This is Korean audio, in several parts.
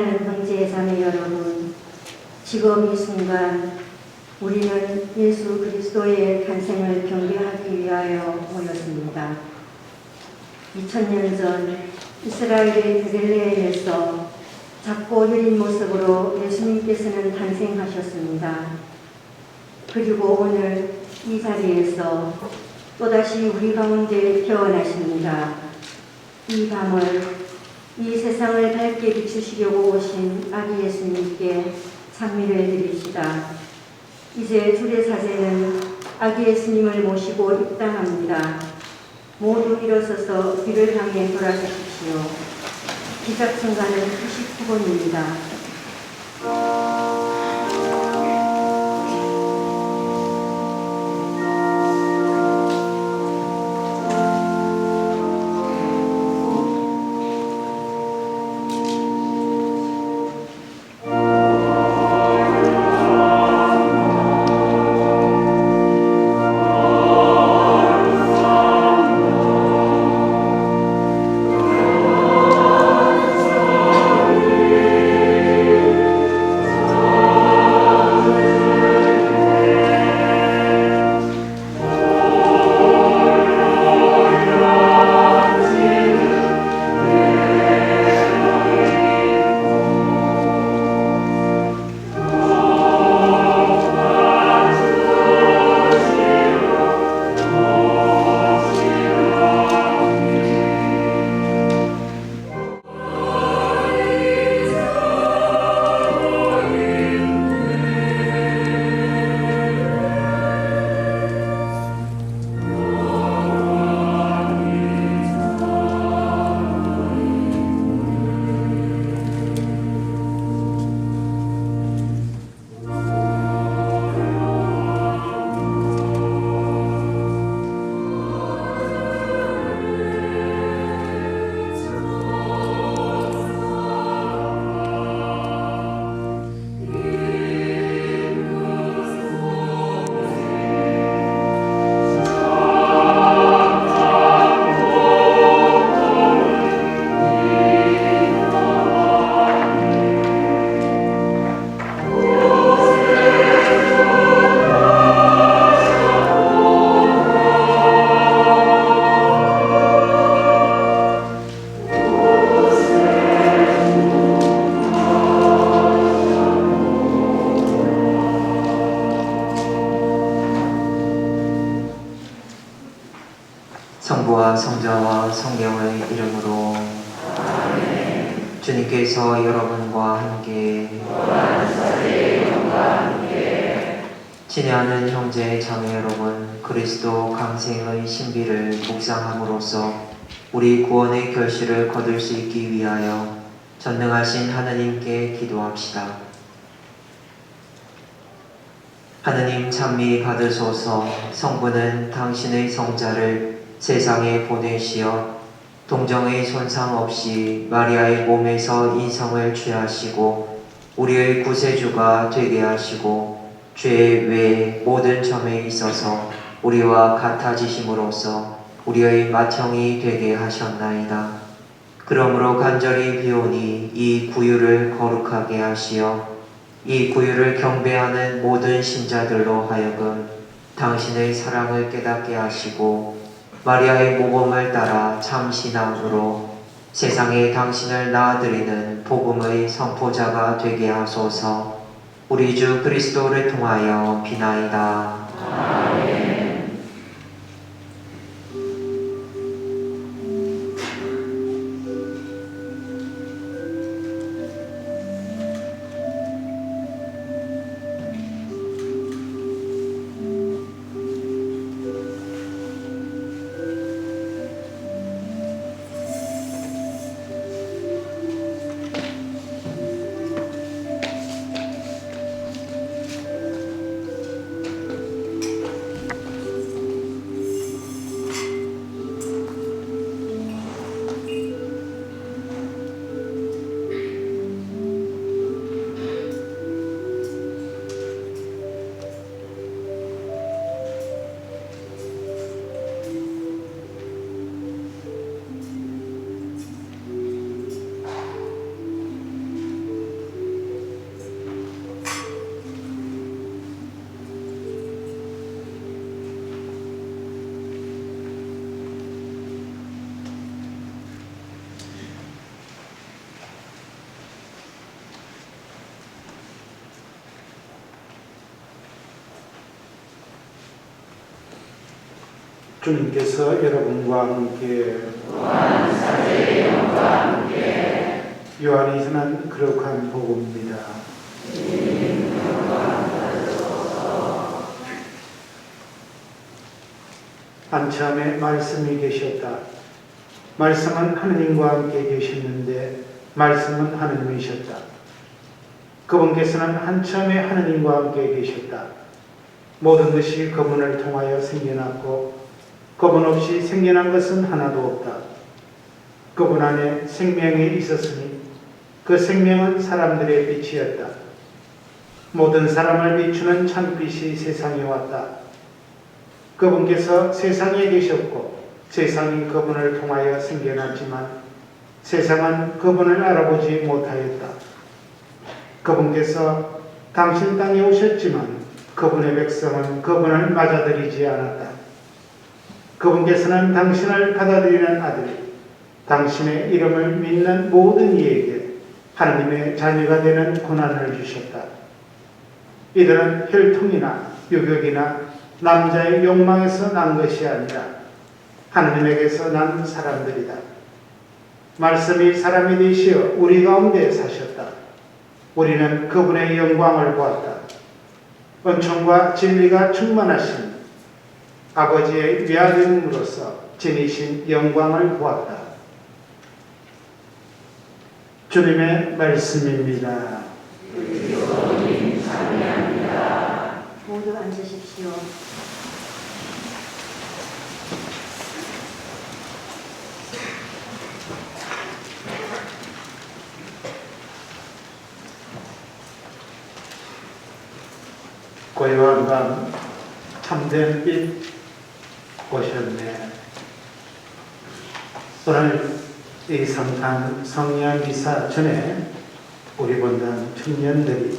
형제 자매 여러분, 지금 이 순간 우리는 예수 그리스도의 탄생을 경배하기 위하여 모였습니다. 2000년 전 이스라엘의 베들레헴에서 작고 여린 모습으로 예수님께서는 탄생하셨습니다. 그리고 오늘 이 자리에서 또다시 우리 가운데 태어나십니다. 이 밤을 이 세상을 밝게 비추시려고 오신 아기 예수님께 찬미를 드립시다. 이제 주의 사제는 아기 예수님을 모시고 입당합니다. 모두 일어서서 귀를 향해 돌아서십시오. 기작순간은 99번입니다. 성부와 성자와 성령의 이름으로 주님께서 여러분과 함께 친애하는 형제 자매 여러분, 그리스도 강생의 신비를 묵상함으로써 우리 구원의 결실을 거둘 수 있기 위하여 전능하신 하느님께 기도합시다. 하느님 찬미 받으소서. 성부는 당신의 성자를 세상에 보내시어 동정의 손상 없이 마리아의 몸에서 인성을 취하시고 우리의 구세주가 되게 하시고 죄 외의 모든 점에 있어서 우리와 같아지심으로써 우리의 맏형이 되게 하셨나이다. 그러므로 간절히 비오니 이 구유를 거룩하게 하시어 이 구유를 경배하는 모든 신자들로 하여금 당신의 사랑을 깨닫게 하시고 마리아의 모범을 따라 참 신앙으로 세상에 당신을 낳아드리는 복음의 선포자가 되게 하소서. 우리 주 그리스도를 통하여 비나이다. 아멘. 주님께서 여러분과 함께 요한이 전한 거룩한 복음입니다. 한참에 말씀이 계셨다. 말씀은 하느님과 함께 계셨는데 말씀은 하느님이셨다. 그분께서는 한참에 하느님과 함께 계셨다. 모든 것이 그분을 통하여 생겨났고 그분 없이 생겨난 것은 하나도 없다. 그분 안에 생명이 있었으니 그 생명은 사람들의 빛이었다. 모든 사람을 비추는 참빛이 세상에 왔다. 그분께서 세상에 계셨고 세상이 그분을 통하여 생겨났지만 세상은 그분을 알아보지 못하였다. 그분께서 당신 땅에 오셨지만 그분의 백성은 그분을 맞아들이지 않았다. 그분께서는 당신을 받아들이는 아들, 당신의 이름을 믿는 모든 이에게 하나님의 자녀가 되는 권한을 주셨다. 이들은 혈통이나 유격이나 남자의 욕망에서 난 것이 아니라 하나님에게서 난 사람들이다. 말씀이 사람이 되시어 우리 가운데 사셨다. 우리는 그분의 영광을 보았다. 은총과 진리가 충만하신 아버지의 위아들임으로써 지니신 영광을 보았다. 주님의 말씀입니다. 모두 앉으십시오. 고요한 밤 참된 빛 오셨네. 오늘 이 성탄 성령 미사 전에 우리 본당 청년들이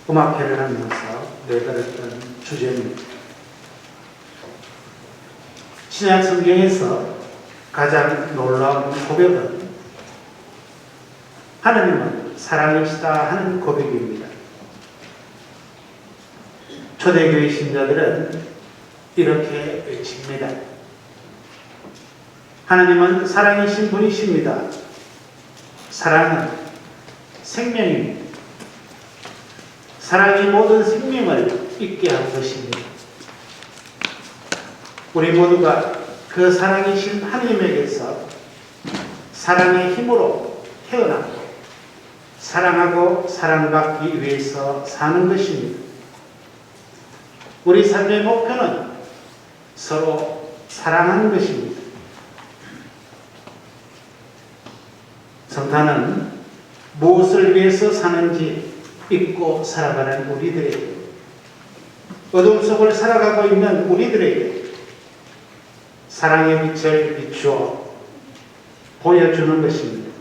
음악회를 하면서 내걸었던 주제입니다. 신약 성경에서 가장 놀라운 고백은 하나님은 사랑이시다 하는 고백입니다. 초대교회 신자들은 이렇게 외칩니다. 하나님은 사랑이신 분이십니다. 사랑은 생명입니다. 사랑이 모든 생명을 있게 한 것입니다. 우리 모두가 그 사랑이신 하나님에게서 사랑의 힘으로 태어났고 사랑하고 사랑받기 위해서 사는 것입니다. 우리 삶의 목표는 서로 사랑하는 것입니다. 성탄은 무엇을 위해서 사는지 잊고 살아가는 우리들에게, 어둠 속을 살아가고 있는 우리들에게 사랑의 빛을 비추어 보여주는 것입니다.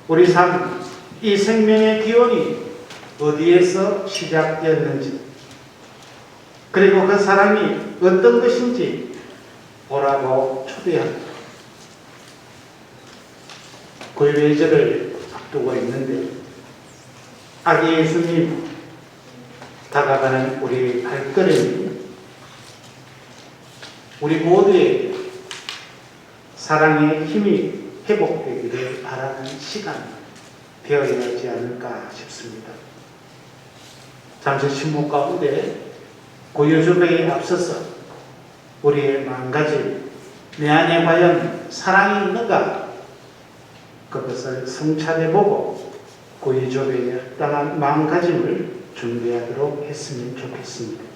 우리 삶, 이 생명의 기원이 어디에서 시작되었는지, 그리고 그 사랑이 어떤 것인지 보라고 초대합니다. 구유회절을 앞두고 있는데 아기 예수님 다가가는 우리 발걸음이 우리 모두에게 사랑의 힘이 회복되기를 바라는 시간 되어야 하지 않을까 싶습니다. 잠시 침묵 가운데 고요조배에 앞서서 우리의 마음가짐, 내 안에 과연 사랑이 있는가, 그것을 성찰해보고 고요조배에 합당한 마음가짐을 준비하도록 했으면 좋겠습니다.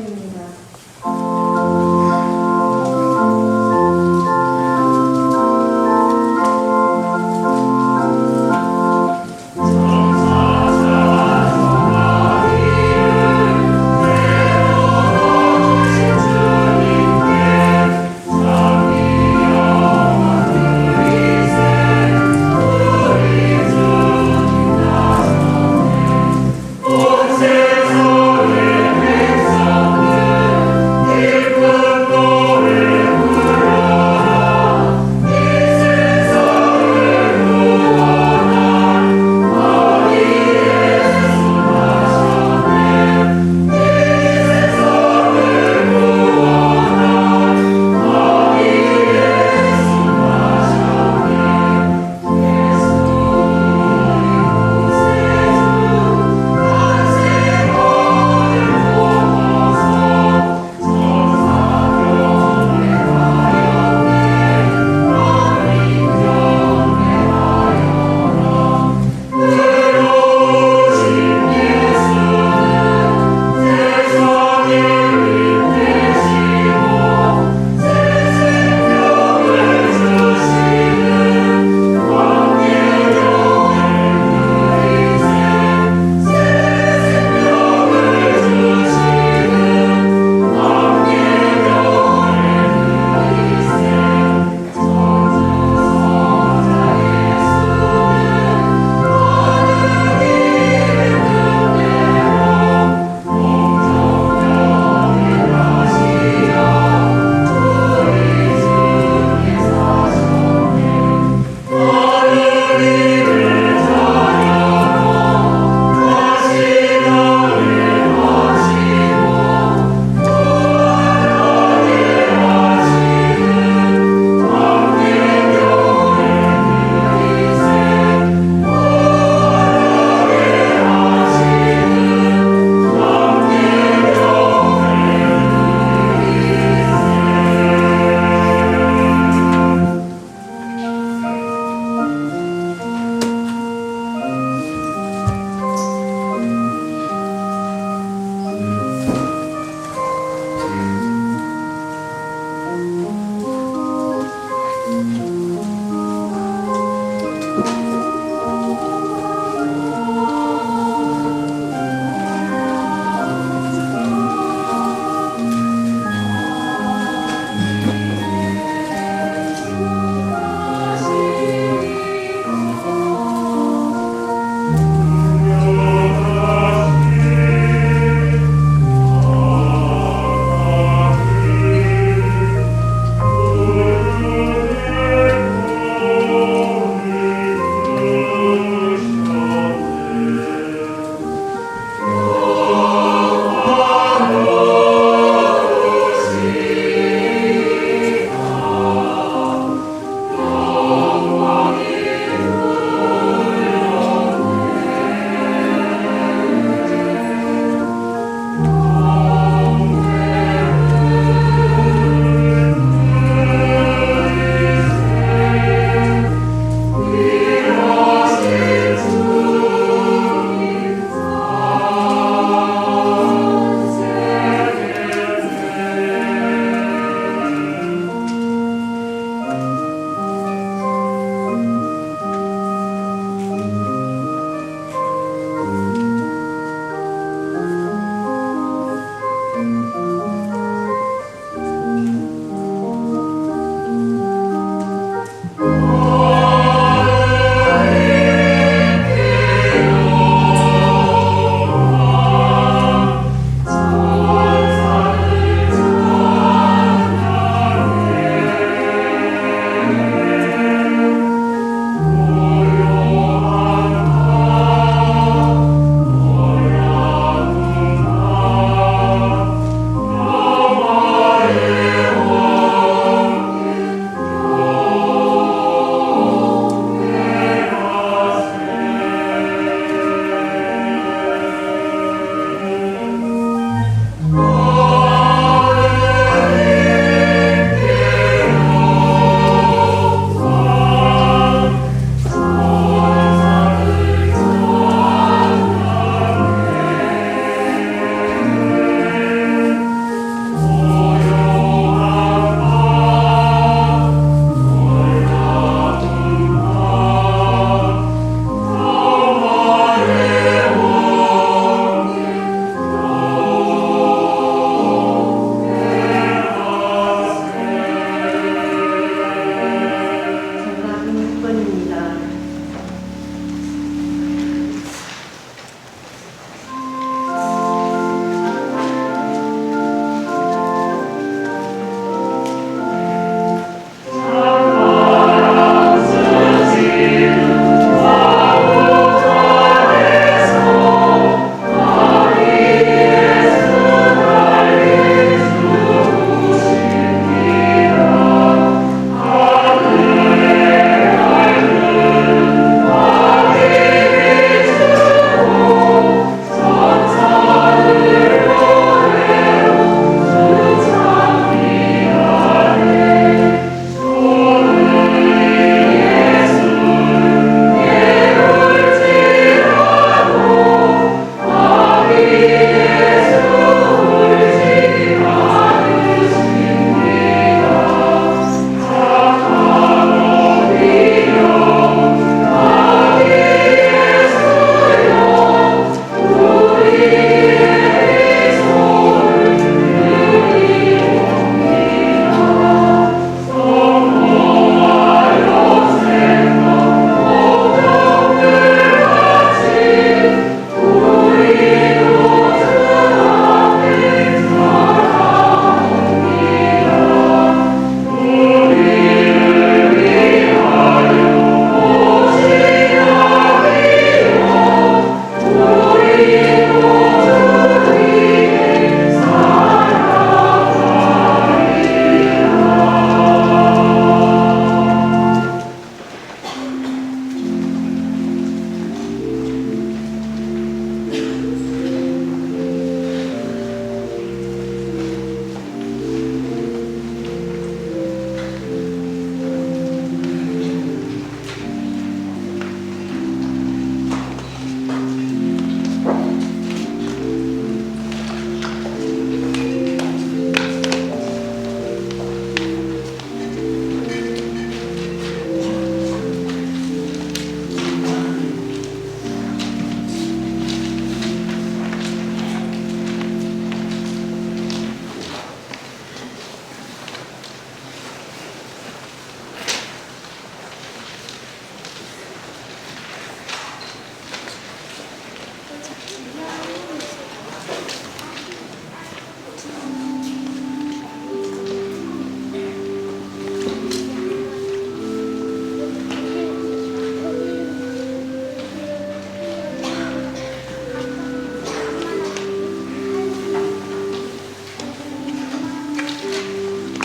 기도입니다. 온 세상을 백성들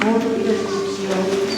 모두 일어서십시오.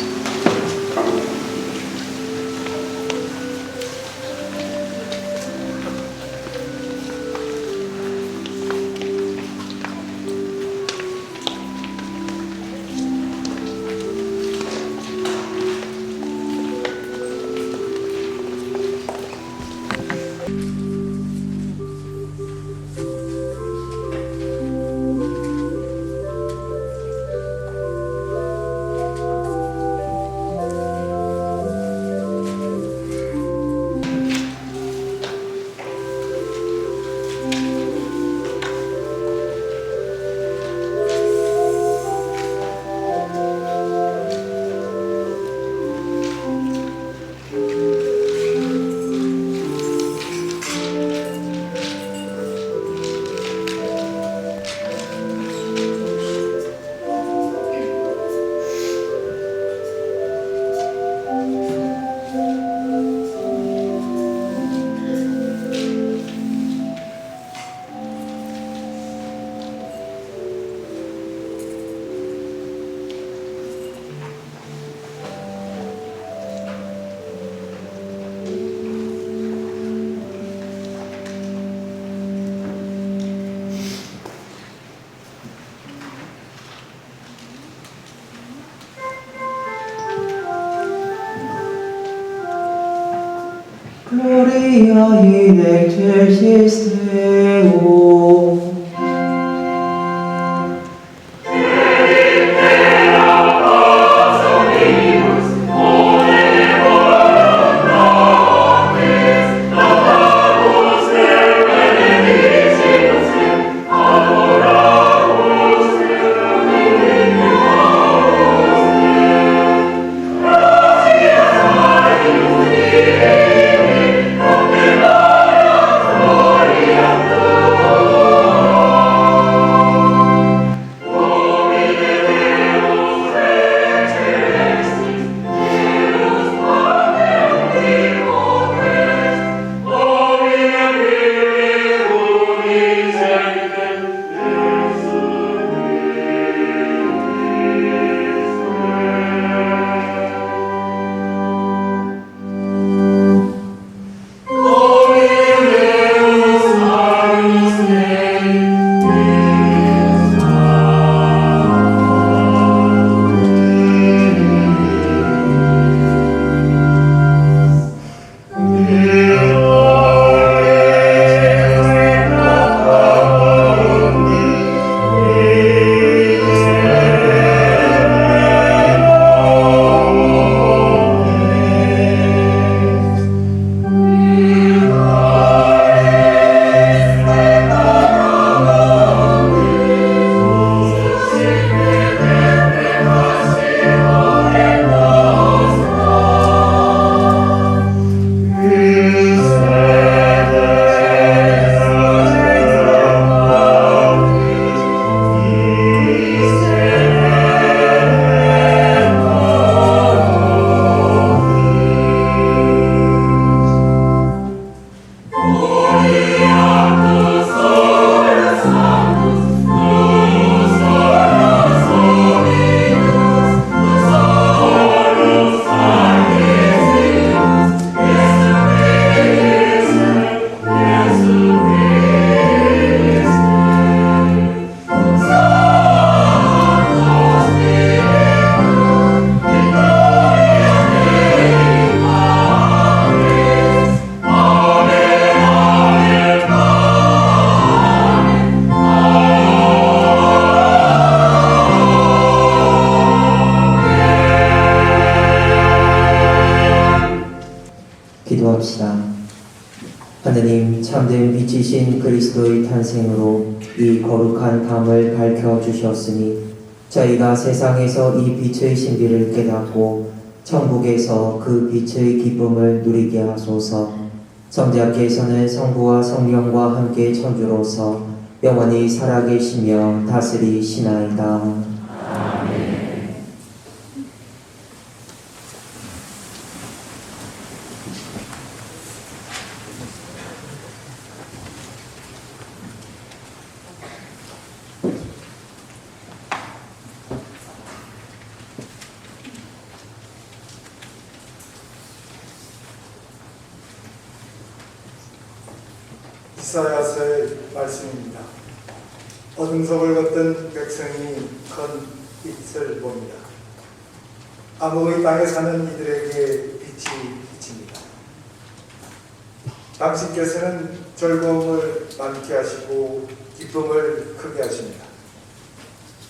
Gloria in excelsis Deo. 기도합시다. 하느님, 참된 빛이신 그리스도의 탄생으로 이 거룩한 밤을 밝혀주셨으니 저희가 세상에서 이 빛의 신비를 깨닫고 천국에서 그 빛의 기쁨을 누리게 하소서. 성자께서는 성부와 성령과 함께 천주로서 영원히 살아계시며 다스리시나이다. 이사야서의 말씀입니다. 어둠 속을 걷던 백성이 큰 빛을 봅니다. 암흑의 땅에 사는 이들에게 빛이 비칩니다. 당신께서는 즐거움을 많게 하시고 기쁨을 크게 하십니다.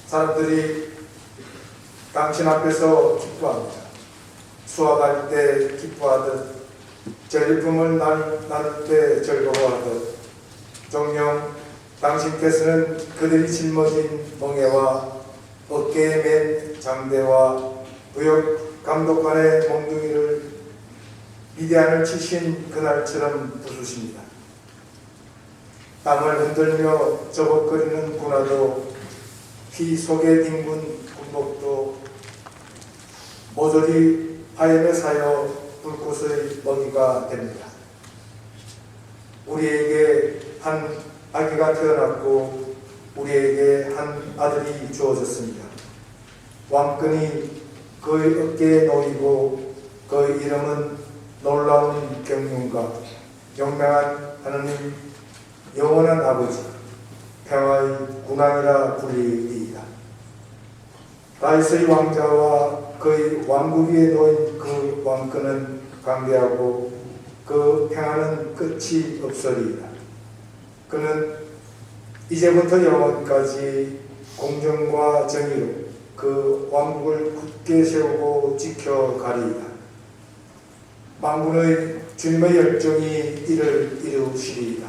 사람들이 당신 앞에서 기뻐합니다. 수확할 때 기뻐하듯 전리품을 나눌 때 즐거워하듯 정녕 당신께서는 그들이 짊어진 멍에와 어깨에 맨 장대와 무역 감독관의 몽둥이를 미디안을 치신 그날처럼 부수십니다. 땅을 흔들며 저벅거리는 군화도 피 속에 뒹군 군복도 모조리 하염에 사여 불꽃의 먹이가 됩니다. 우리에게 한 아기가 태어났고 우리에게 한 아들이 주어졌습니다. 왕권이 그의 어깨에 놓이고 그의 이름은 놀라운 경륜과 영명한 하느님 영원한 아버지 평화의 군왕이라 불리이리이다. 다윗의 왕자와 그의 왕국 위에 놓인 그 왕권은 강대하고 그 평화는 끝이 없으리이다. 그는 이제부터 영원까지 공정과 정의로 그 왕국을 굳게 세우고 지켜가리이다. 만군의 주님의 열정이 이를 이루시리이다.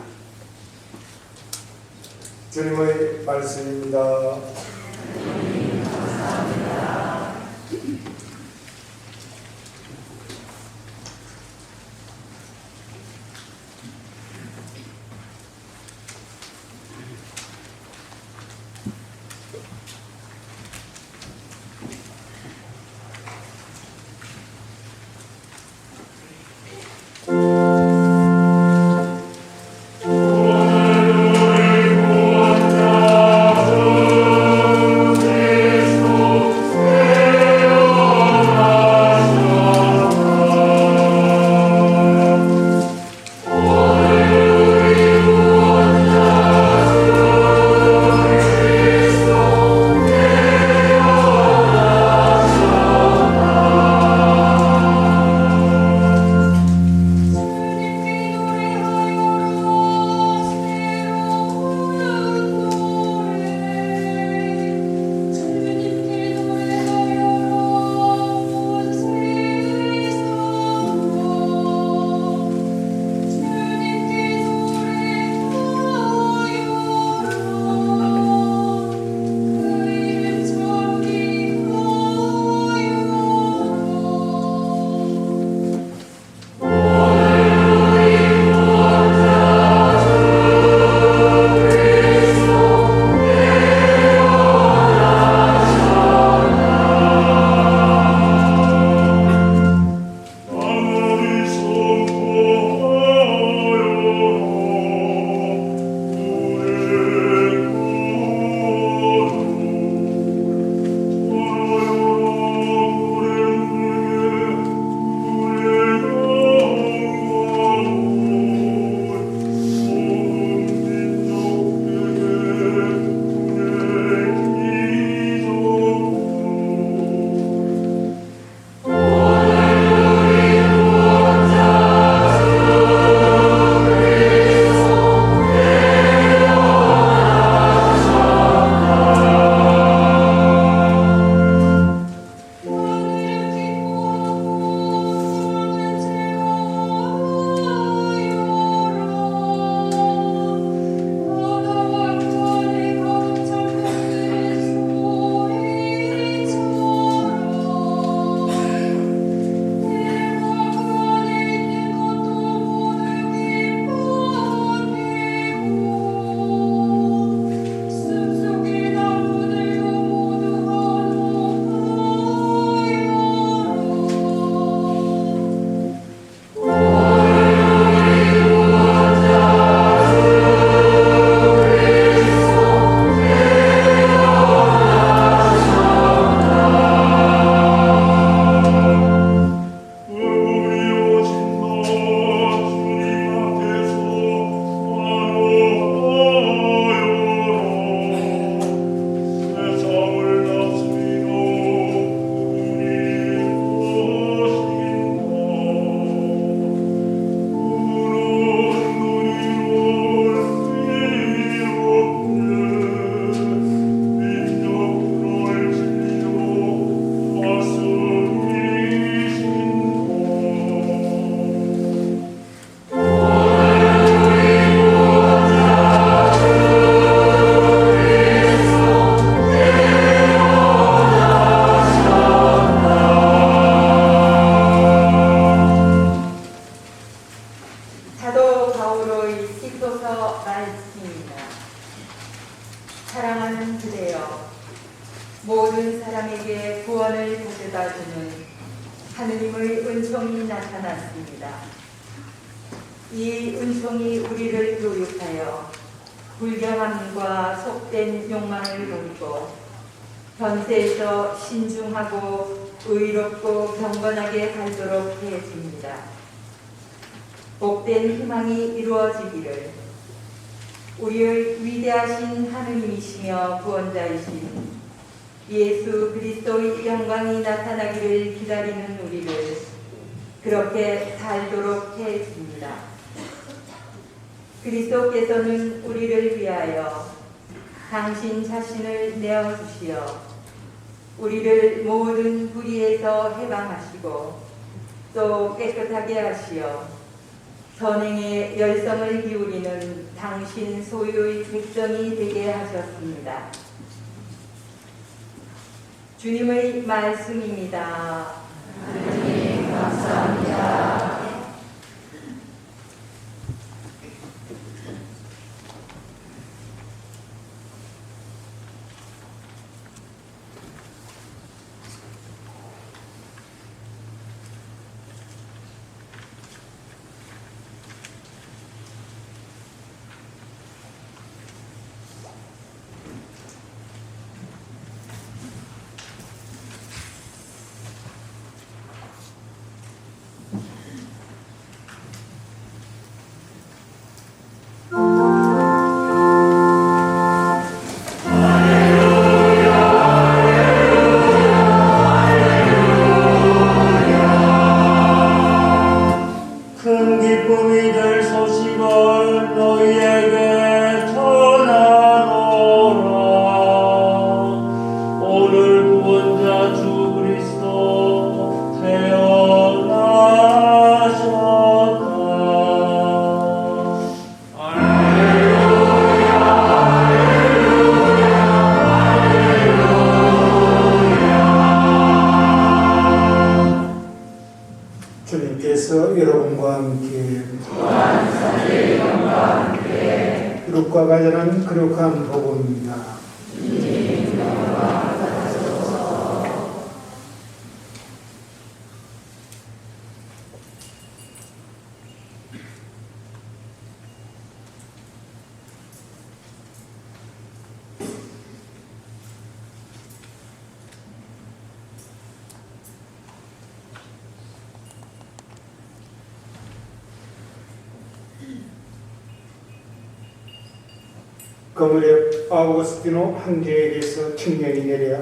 주님의 말씀입니다. 오늘 우리 구원자 모든 사람에게 구원을 가져다주는 하느님의 은총이 나타났습니다. 이 은총이 우리를 교육하여 불경함과 속된 욕망을 버리고 현세에서 신중하고 의롭고 경건하게 살도록 해줍니다. 복된 희망이 이루어지기를 우리의 위대하신 하느님이시며 구원자이신 예수 그리스도의 영광이 나타나기를 기다리는 우리를 그렇게 살도록 해줍니다. 그리스도께서는 우리를 위하여 당신 자신을 내어주시어 우리를 모든 불의에서 해방하시고 또 깨끗하게 하시어 선행에 열성을 기울이는 당신 소유의 백성이 되게 하셨습니다. 주님의 말씀입니다. 하나님 감사합니다. 큰 기쁨이 될 소식을 너희에게 전하노라. 오늘 구원자 주 그리스도 태어나셨다. 할렐루야, 할렐루야. 주님께서 여러분과 함께 루카가 전한 거룩한 복음입니다. 그 무렵 아우구스티노 황제에게서 칙령이 내려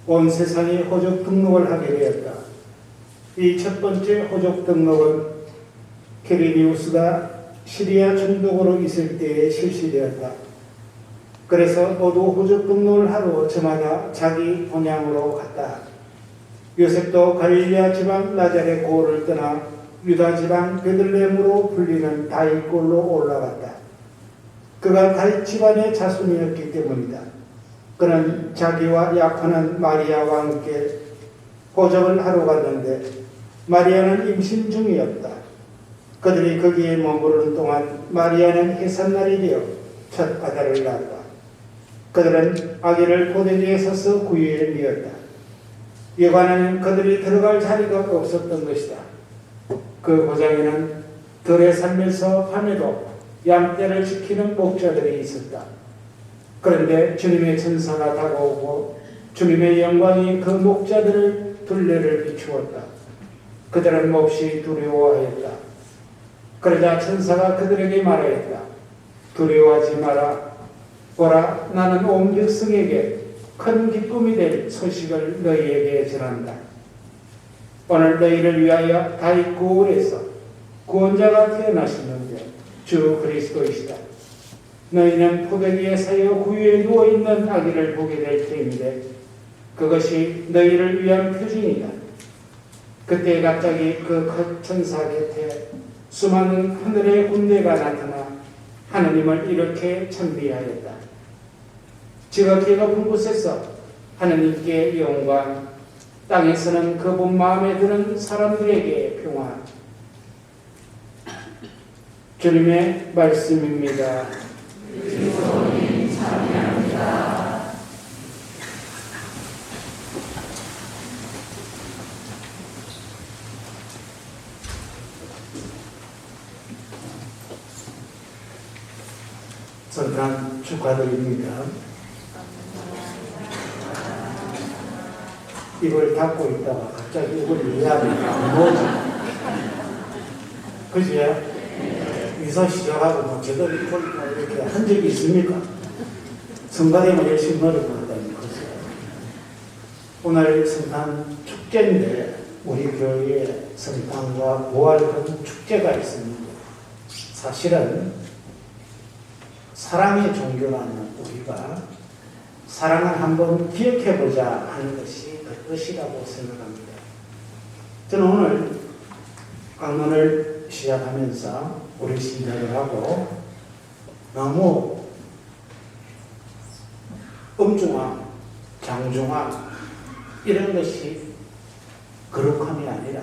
온 세상이 호적 등록을 하게 되었다. 이 첫 번째 호적 등록은 케리니우스가 시리아 총독으로 있을 때에 실시되었다. 그래서 모두 호적 등록을 하러 저마다 자기 본향으로 갔다. 요셉도 갈릴리아 지방 나자렛 고을을 떠나 유다 지방 베들레헴으로 불리는 다윗골로 올라갔다. 그가 다윗 집안의 자손이었기 때문이다. 그는 자기와 약혼한 마리아와 함께 호적을 하러 갔는데 마리아는 임신 중이었다. 그들이 거기에 머무르는 동안 마리아는 해산날이 되어 첫 아들을 낳았다. 그들은 아기를 고대리에 서서 구유에 미었다. 여관에는 그들이 들어갈 자리가 없었던 것이다. 그 고장에는 들에 살면서 밤에도 양떼를 지키는 목자들이 있었다. 그런데 주님의 천사가 다가오고 주님의 영광이 그 목자들을 둘레를 비추었다. 그들은 몹시 두려워하였다. 그러자 천사가 그들에게 말하였다. 두려워하지 마라. 보라, 나는 온 백성에게 큰 기쁨이 될 소식을 너희에게 전한다. 오늘 너희를 위하여 다윗 고을에서 구원자가 태어나셨는데 주 그리스도이시다. 너희는 포도기에 사여 구유에 누워있는 아기를 보게 될 터인데 그것이 너희를 위한 표징이다. 그때 갑자기 그 천사 곁에 수많은 하늘의 군대가 나타나 하느님을 이렇게 찬미하였다. 지극히 높은 곳에서 하느님께 영광, 땅에서는 그분 마음에 드는 사람들에게 평화. 주님의 말씀입니다. 그리스도님 찬양합니다. 성탄 축하드립니다. 입을 닫고 있다가 갑자기 입을 이해하니까 뭐지? 그지? 미사 시작하고 뭐 제대로 이렇게 한 적이 있습니까? 성가대만 열심히 노력한다는 것이에요. 오늘 성탄 축제인데 우리 교회에 성탄과 부활하는 축제가 있습니다. 사실은 사랑의 종교라는 우리가 사랑을 한번 기억해보자 하는 것이 그 뜻이라고 생각합니다. 저는 오늘 강론을 시작하면서 우리 신자들하고 너무 엄중함, 장중함 이런 것이 거룩함이 아니라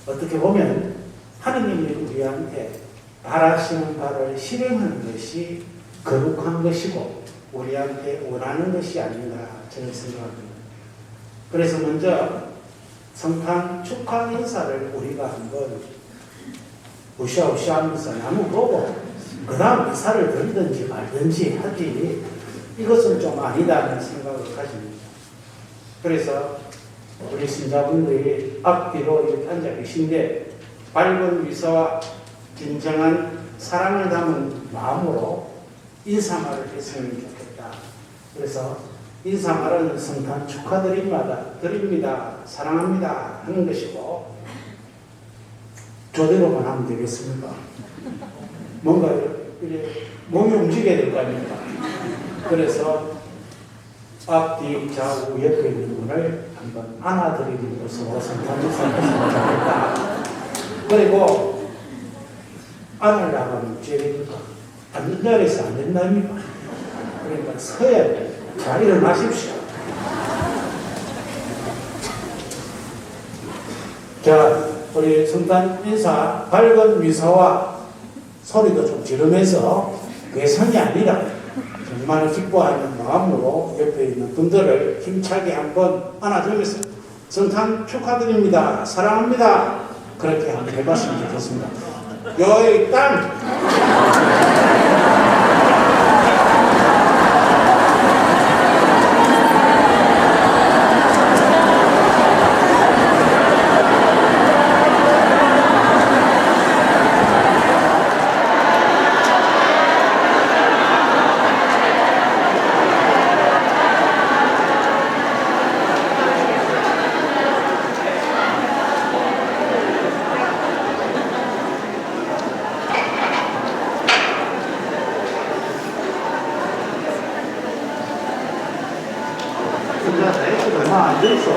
어떻게 보면 하느님이 우리한테 바라시는 바를 실행하는 것이 거룩한 것이고 우리한테 원하는 것이 아닌가 저는 생각합니다. 그래서 먼저 성탄 축하 인사를 우리가 한번 우시아우시하면서 나눠보고 그 다음 인사를 드리든지 말든지 하지 이것은 좀 아니다는 생각을 가집니다. 그래서 우리 신자분들이 앞뒤로 이렇게 앉아 계신데 밝은 미소와 진정한 사랑을 담은 마음으로 인사말을 했으면 좋겠다. 그래서 인사말은 성탄 축하드립니다. 사랑합니다. 하는 것이고 저대로만 하면 되겠습니까? 뭔가 이렇게 몸이 움직여야 될 거 아닙니까? 그래서 앞뒤 좌우 옆에 있는 분을 한번 안아드리는 것으로 성탄 인사를 했으면 좋겠다. 그리고 안으려고 하면 어찌됩니까? 앉는 자리에서 안 된다입니까? 그러니까 서야 돼. 자, 일어나십시오. 자, 우리 성탄 인사 밝은 미소와 소리도 좀 지르면서 괴성이 아니라 정말 기뻐하는 마음으로 옆에 있는 분들을 힘차게 한번 안아주면서 성탄 축하드립니다. 사랑합니다. 그렇게 한번 해봤으면 좋겠습니다. 여의 땅! 얼마 안 됐어.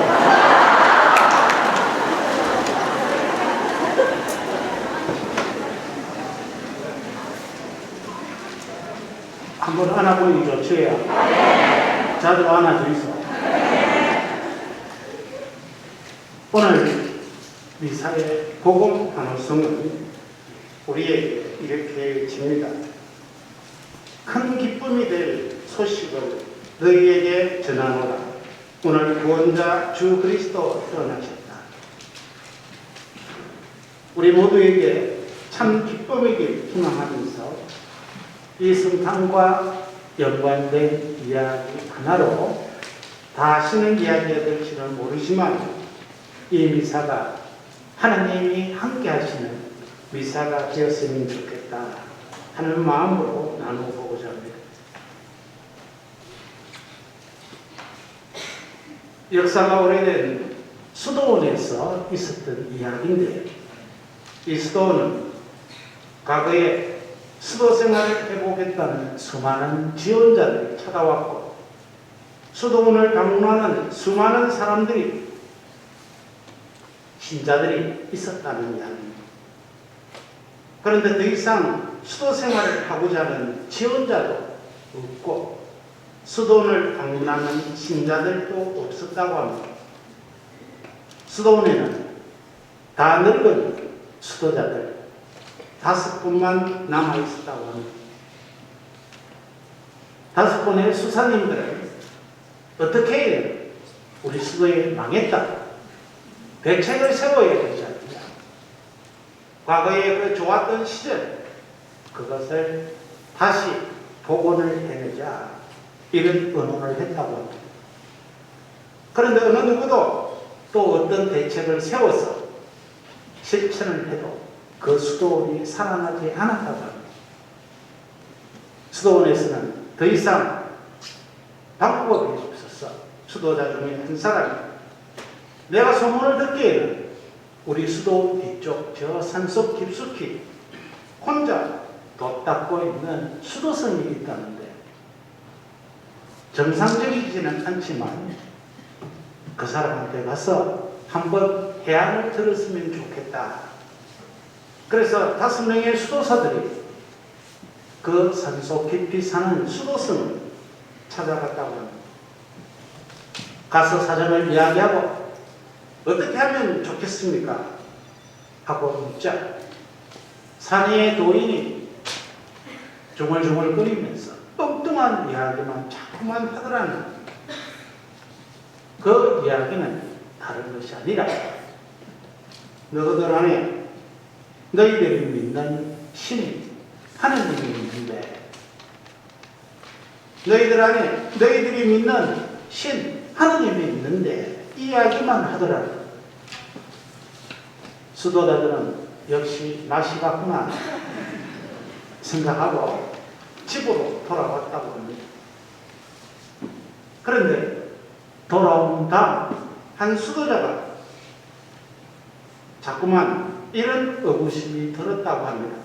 한번 안아보니 좋지요. 자주 안아주이소. 오늘 미사의 복음 환호성은 우리에게 이렇게 집니다. 큰 기쁨이 될 소식을 너희에게 전하노라. 오늘 구원자 주 그리스도 태어나셨다. 우리 모두에게 참 기쁨이길 희망하면서 이 성탄과 연관된 이야기 하나로 다시는 이야기가 될지는 모르지만 이 미사가 하나님이 함께 하시는 미사가 되었으면 좋겠다 하는 마음으로 나눠보고자 합니다. 역사가 오래된 수도원에서 있었던 이야기인데 이 수도원은 과거에 수도 생활을 해보겠다는 수많은 지원자들이 찾아왔고 수도원을 방문하는 수많은 사람들이 신자들이 있었다는 이야기입니다. 그런데 더 이상 수도 생활을 하고자 하는 지원자도 없고 수도원을 방문하는 신자들도 없었다고 합니다. 수도원에는 다 늙은 수도자들 5분만 남아있었다고 합니다. 5분의 수사님들은 어떻게 우리 수도에 망했다. 대책을 세워야 되지 않느냐. 과거에 그 좋았던 시절 그것을 다시 복원을 해내자 이런 의논을 했다고 합니다. 그런데 어느 누구도 또 어떤 대책을 세워서 실천을 해도 그 수도원이 살아나지 않았다고 합니다. 수도원에서는 더 이상 방법이 없었어. 수도자 중에 한 사람이 내가 소문을 듣기에는 우리 수도원 뒤쪽 저 산속 깊숙이 혼자 돛 닦고 있는 수도승이 있다는데 정상적이지는 않지만 그 사람한테 가서 한번 해안을 들었으면 좋겠다. 그래서 5명의 수도사들이 그 산속 깊이 사는 수도승을 찾아갔다고 합니다. 가서 사정을 이야기하고 어떻게 하면 좋겠습니까? 하고 묻자 산 위의 도인이 중얼중얼거리면서 엉뚱한 이야기만 자꾸만 하더라는 그 이야기는 다른 것이 아니라 너희들 안에 너희들이 믿는 신이 하느님이 있는데 너희들 안에 너희들이 믿는 신 하느님이 있는데 이 이야기만 하더라도 수도자들은 역시 맛이 갔구나 생각하고 집으로 돌아왔다고 합니다. 그런데 돌아온 다음 한 수도자가 자꾸만 이런 의구심이 들었다고 합니다.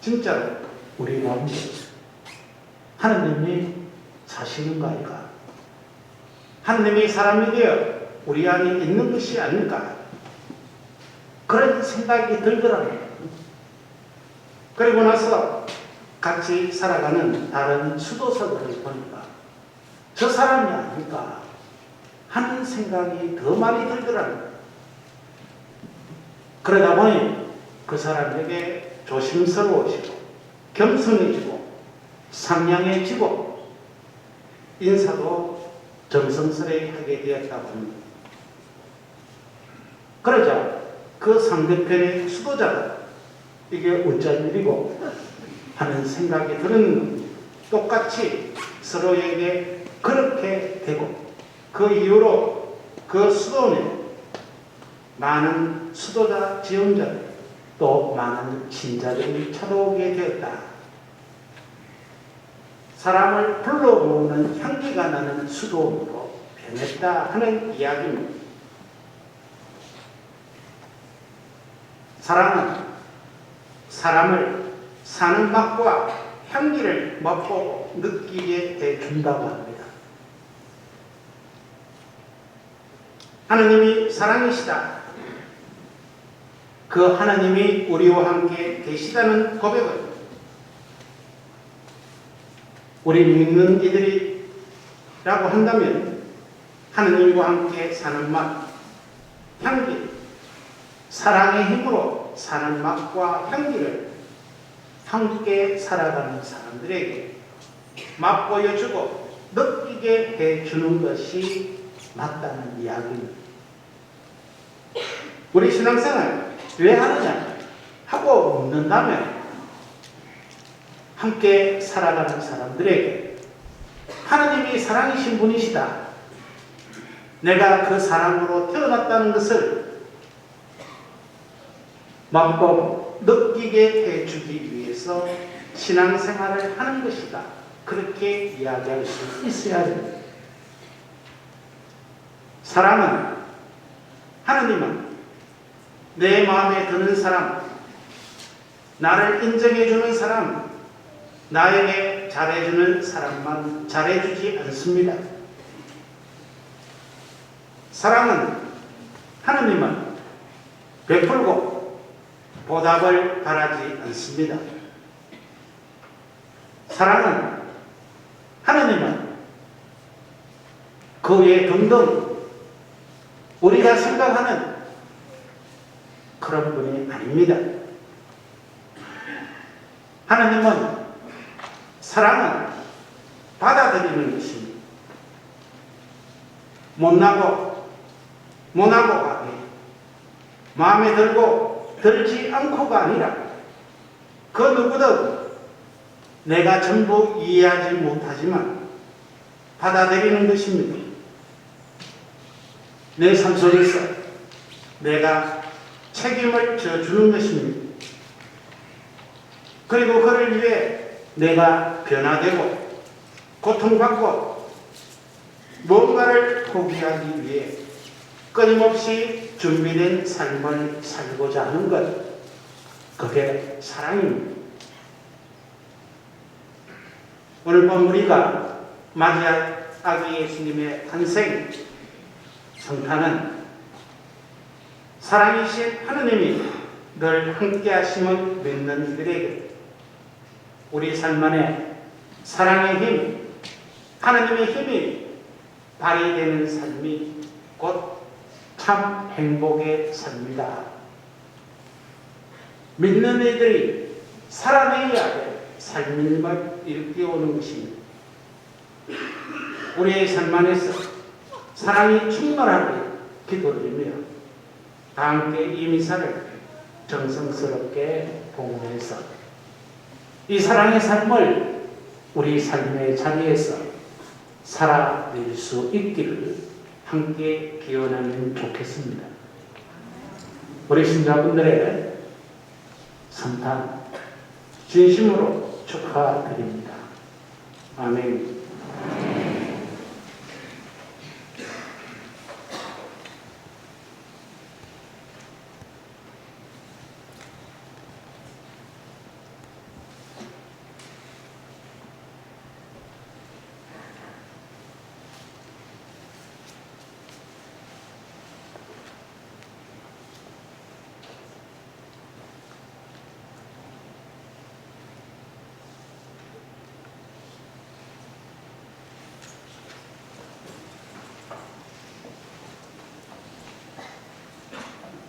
진짜로 우리 가운데 하느님이 사시는가 아닌가? 하느님이 사람이 되어 우리 안에 있는 것이 아닐까? 그런 생각이 들더랍니다. 그리고 나서 같이 살아가는 다른 수도사들을 보니까 저 사람이 아닐까 하는 생각이 더 많이 들더랍니다. 그러다 보니 그 사람에게 조심스러워지고 겸손해지고 상냥해지고 인사도 정성스레 하게 되었다고 합니다. 그러자 그 상대편의 수도자가 이게 어쩐 일이고 하는 생각이 드는 똑같이 서로에게 그렇게 되고 그 이후로 그 수도원에 많은 수도자 지원자들 또 많은 신자들이 찾아오게 되었다. 사람을 불러모으는 향기가 나는 수도원으로 변했다 하는 이야기입니다. 사랑은 사람을 사는 맛과 향기를 맛보고 느끼게 해준다고 합니다. 하나님이 사랑이시다. 그 하나님이 우리와 함께 계시다는 고백을 우리 믿는 이들이라고 한다면 하나님과 함께 사는 맛, 향기, 사랑의 힘으로 사는 맛과 향기를 함께 살아가는 사람들에게 맛보여주고 느끼게 해주는 것이 맞다는 이야기입니다. 우리 신앙생활 왜 하느냐 하고 묻는다면 함께 살아가는 사람들에게 하나님이 사랑이신 분이시다. 내가 그 사랑으로 태어났다는 것을 맛보고 느끼게 해주기 위해서 신앙생활을 하는 것이다. 그렇게 이야기할 수 있어야 됩니다. 사랑은 하나님은 내 마음에 드는 사람, 나를 인정해주는 사람, 나에게 잘해주는 사람만 잘해주지 않습니다. 사랑은 하나님은 베풀고 보답을 바라지 않습니다. 사랑은 하나님은 그 외 등등 우리가 생각하는 그런 분이 아닙니다. 하나님은 사랑은 받아들이는 것입니다. 못나고 모나고가 아니라 마음에 들고 들지 않고가 아니라 그 누구든 내가 전부 이해하지 못하지만 받아들이는 것입니다. 내 삶 속에서 내가 책임을 져주는 것입니다. 그리고 그를 위해 내가 변화되고 고통받고 뭔가를 포기하기 위해 끊임없이 준비된 삶을 살고자 하는 것, 그게 사랑입니다. 오늘 밤 우리가 맞이할 아기 예수님의 탄생, 성탄은 사랑이신 하느님이 늘 함께 하심을 믿는 이들에게 우리 삶 안에 사랑의 힘, 하느님의 힘이 발휘되는 삶이 곧 참 행복의 삶이다. 믿는 이들이 살아내야 할 삶임을 일깨우는 것입니다. 우리의 삶 안에서 사랑이 충만하게 기도드리며 다 함께 이 미사를 정성스럽게 봉헌해서 이 사랑의 삶을 우리 삶의 자리에서 살아낼 수 있기를 함께 기원하면 좋겠습니다. 우리 신자분들의 성탄 진심으로 축하드립니다. 아멘.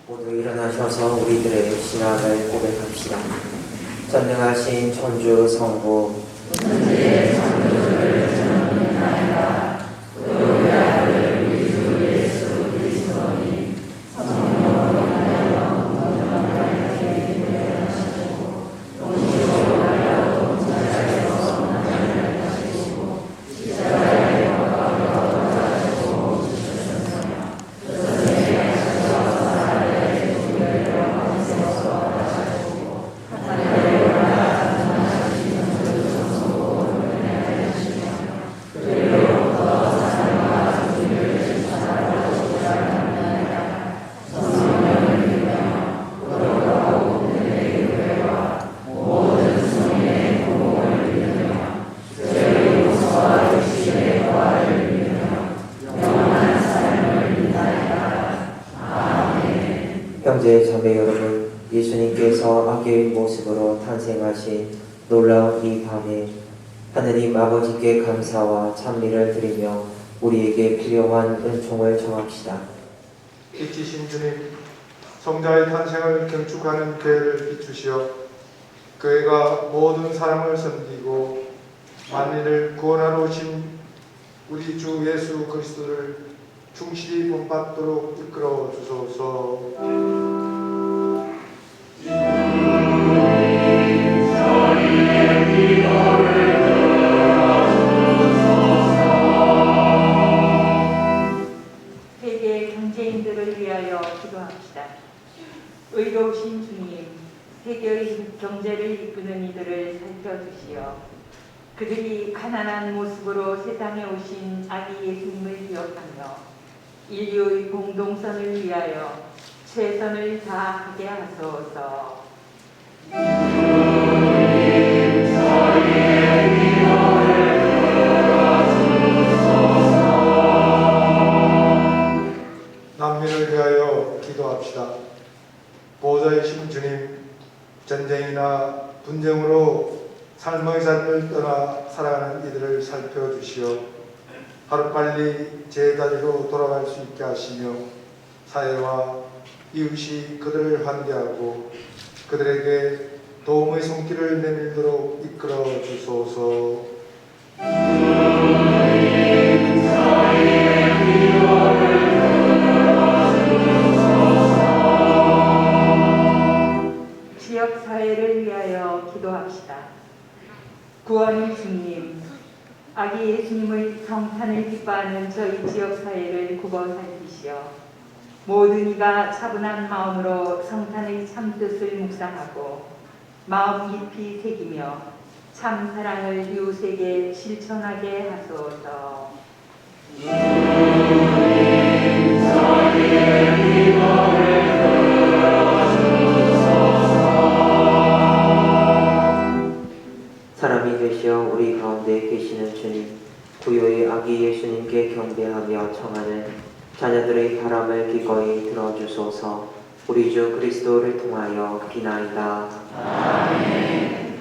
모두 일어나셔서 우리들의 신앙을 고백합시다. 전능하신 천주 성부 형제 자매 여러분, 예수님께서 아기의 모습으로 탄생하신 놀라운 이 밤에 하느님 아버지께 감사와 찬미를 드리며 우리에게 필요한 은총을 청합시다. 빛이신 주님, 성자의 탄생을 경축하는 교회를 비추시어 교회가 모든 사람을 섬기고 만민을 구원하러 오신 우리 주 예수 그리스도를 충실히 본받도록 이끌어 주소서. 세계 경제인들을 위하여 기도합시다. 의로우신 주님, 세계의 경제를 이끄는 이들을 살펴주시어 그들이 가난한 모습으로 세상에 오신 아기 예수님을 기억하며 인류의 공동선을 위하여 최선을 다하게 하소서. 난민을 위하여 기도합시다. 보호자이신 주님, 전쟁이나 분쟁으로 삶의 자리를 떠나 살아가는 이들을 살펴주시어 하루빨리 제자리로 돌아갈 수 있게 하시며 사회와 이웃이 그들을 환대하고 그들에게 도움의 손길을 내밀도록 이끌어 주소서. 지역사회를 위하여 기도합시다. 성탄을 기뻐하는 저희 지역 사회를 굽어 살피시어 모든 이가 차분한 마음으로 성탄의 참뜻을 묵상하고 마음 깊이 새기며 참 사랑을 이웃에게 실천하게 하소서. 사람이 되시어 우리 가운데 계시는 주님, 구요의 아기 예수님께 경배하며 청하는 자녀들의 바람을 기꺼이 들어주소서. 우리 주 그리스도를 통하여 비나이다. 아멘.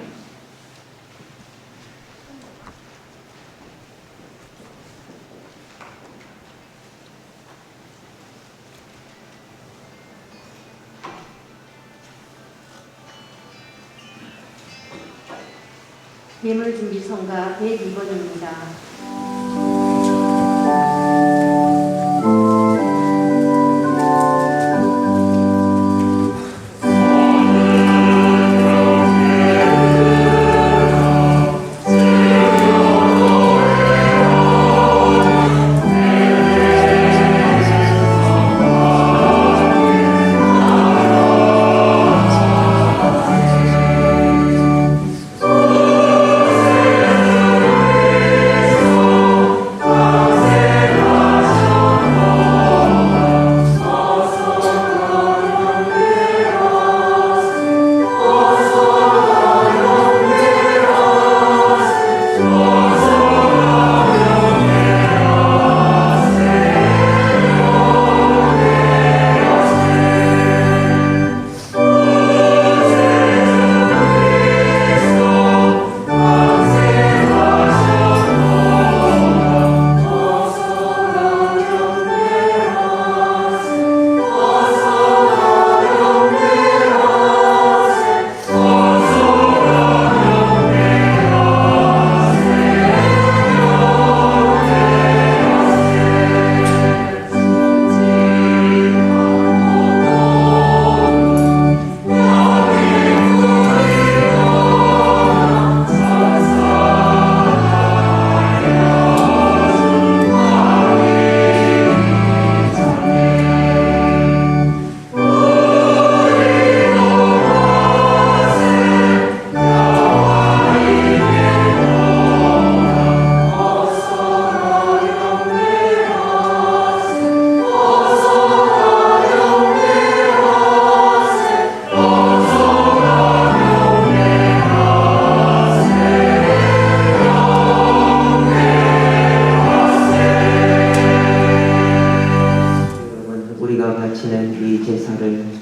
예물 준비 성가 102번입니다.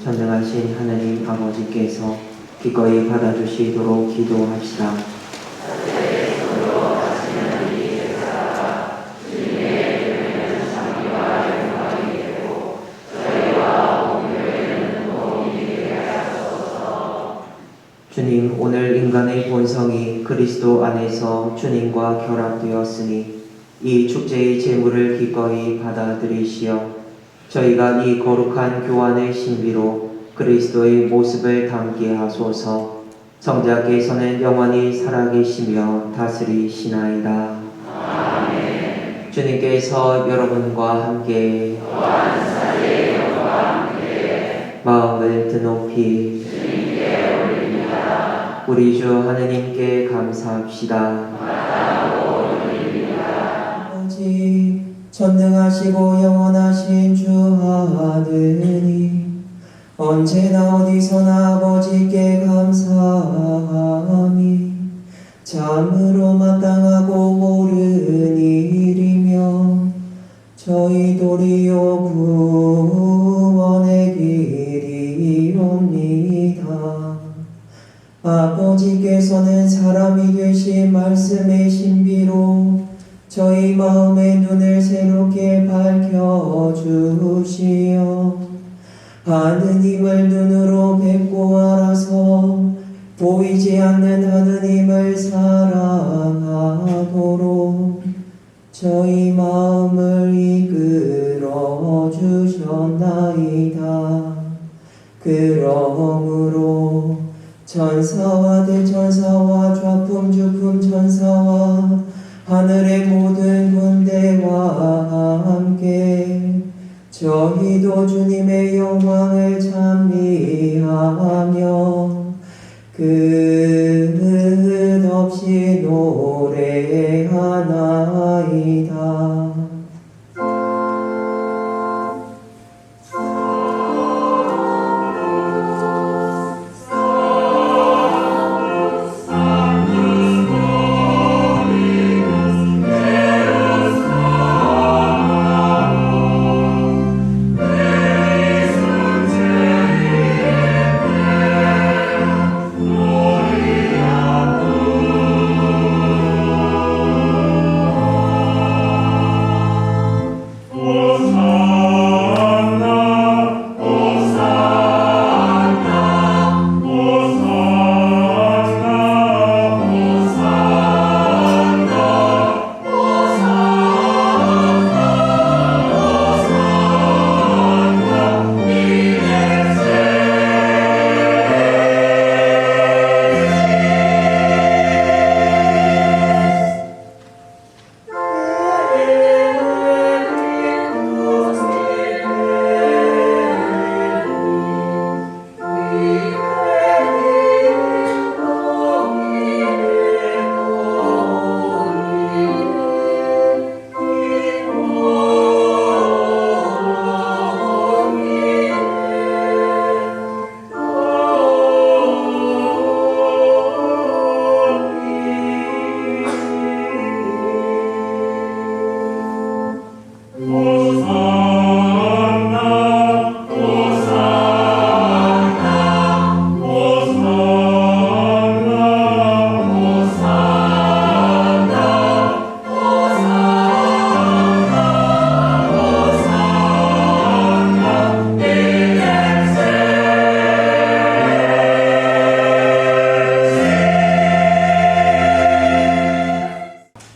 전능하신 하나님 아버지께서 기꺼이 받아주시도록 기도합시다. 주님, 오늘 인간의 본성이 그리스도 안에서 주님과 결합되었으니 이 축제의 제물을 기꺼이 받아들이시어 저희가 이 거룩한 교환의 신비로 그리스도의 모습을 담게 하소서. 성자께서는 영원히 살아계시며 다스리시나이다. 아멘. 주님께서 여러분과 함께 마음을 드높이 우리 주 하느님께 감사합시다. 아버지, 전능하시고 영원하신 주 하느님, 언제나 어디서나 아버지께 감사함이 참으로 마땅하고 옳은 일이며 저희 도리요 구원의 길이옵니다. 아버지께서는 사람이 되신 말씀의 신비로 저희 마음의 눈을 새롭게 밝혀주시어 하느님을 눈으로 뵙고 알아서 보이지 않는 하느님을 사랑하도록 저희 마음을 이끌어 주셨나이다. 그러므로 천사와 대천사와 좌품주품 천사와 하늘의 모든 군대 저희도 주님의 영광을 찬미하며 끝없이 노래하나이다.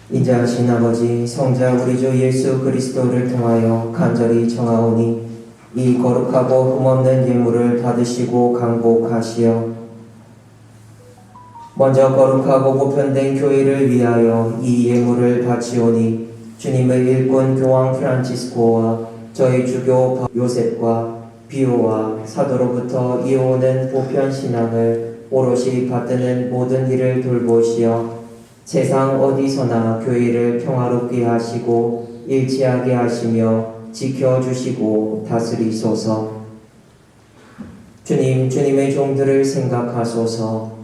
인자하신 아버지, 성자 우리 주 예수 그리스도를 통하여 간절히 청하오니 이 거룩하고 흠없는 예물을 받으시고 강복하시어 먼저 거룩하고 보편된 교회를 위하여 이 예물을 바치오니 주님의 일꾼 교황 프란치스코와 저희 주교 요셉과 비오와 사도로부터 이어오는 보편 신앙을 오롯이 받드는 모든 일을 돌보시어 세상 어디서나 교회를 평화롭게 하시고 일치하게 하시며 지켜주시고 다스리소서. 주님, 주님의 종들을 생각하소서.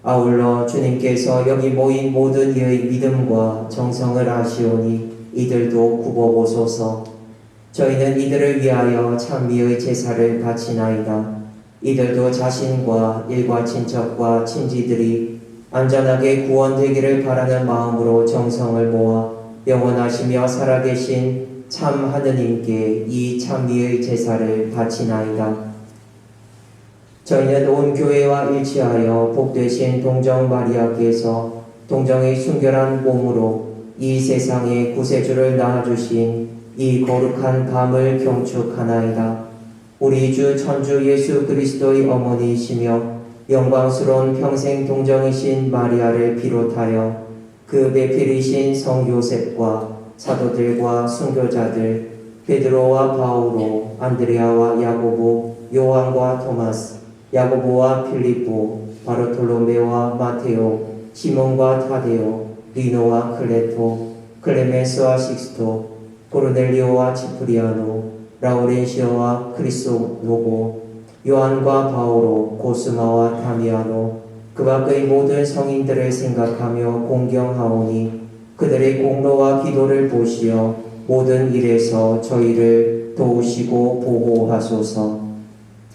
아울러 주님께서 여기 모인 모든 이의 믿음과 정성을 아시오니 이들도 굽어보소서. 저희는 이들을 위하여 찬미의 제사를 바치나이다. 이들도 자신과 일과 친척과 친지들이 안전하게 구원되기를 바라는 마음으로 정성을 모아 영원하시며 살아계신 참 하느님께 이 찬미의 제사를 바치나이다. 저희는 온 교회와 일치하여 복되신 동정 마리아께서 동정의 순결한 몸으로 이 세상에 구세주를 낳아주신 이 거룩한 밤을 경축하나이다. 우리 주 천주 예수 그리스도의 어머니이시며 영광스러운 평생 동정이신 마리아를 비롯하여 그 배필이신 성 요셉과 사도들과 순교자들 베드로와 바오로 안드레아와 야고보 요한과 토마스 야고보와 필리포 바르톨로메와 마테오 시몬과 타데오 리노와 클레토 클레멘스와 식스토 고르넬리오와 치프리아노 라우렌시오와 크리스노고 요한과 바오로 고스마와 다미아노 그 밖의 모든 성인들을 생각하며 공경하오니 그들의 공로와 기도를 보시어 모든 일에서 저희를 도우시고 보호하소서.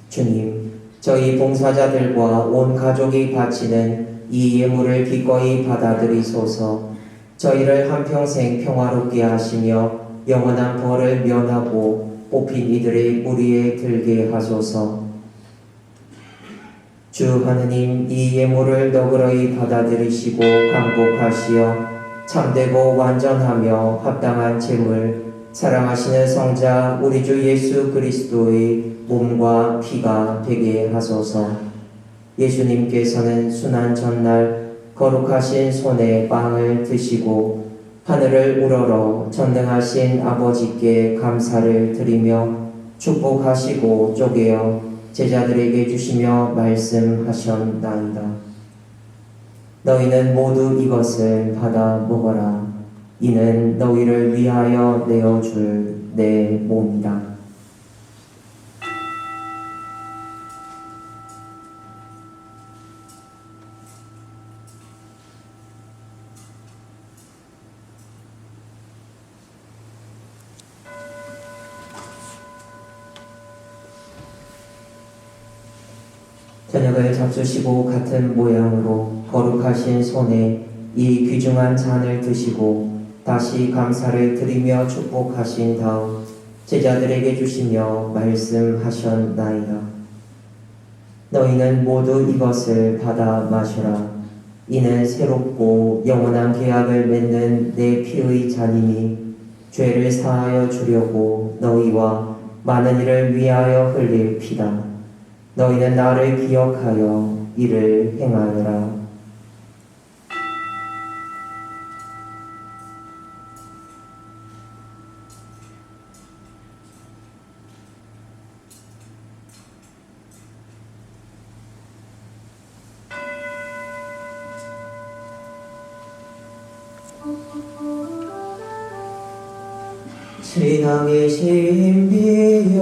주님, 저희 봉사자들과 온 가족이 바치는 이 예물을 기꺼이 받아들이소서. 저희를 한평생 평화롭게 하시며 영원한 벌을 면하고 뽑힌 이들의 무리에 들게 하소서. 주 하느님, 이 예물을 너그러이 받아들이시고 강복하시어 참되고 완전하며 합당한 제물, 사랑하시는 성자 우리 주 예수 그리스도의 몸과 피가 되게 하소서. 예수님께서는 순환 전날 거룩하신 손에 빵을 드시고 하늘을 우러러 전능하신 아버지께 감사를 드리며 축복하시고 쪼개어 제자들에게 주시며 말씀하셨나이다. 너희는 모두 이것을 받아 먹어라. 이는 너희를 위하여 내어줄 내 몸이다. 저녁을 잡수시고 같은 모양으로 거룩하신 손에 이 귀중한 잔을 드시고 다시 감사를 드리며 축복하신 다음 제자들에게 주시며 말씀하셨나이다. 너희는 모두 이것을 받아 마셔라. 이는 새롭고 영원한 계약을 맺는 내 피의 잔이니 죄를 사하여 주려고 너희와 많은 이를 위하여 흘릴 피다. 너희는 나를 기억하여 이를 행하여라. 신앙의 신비여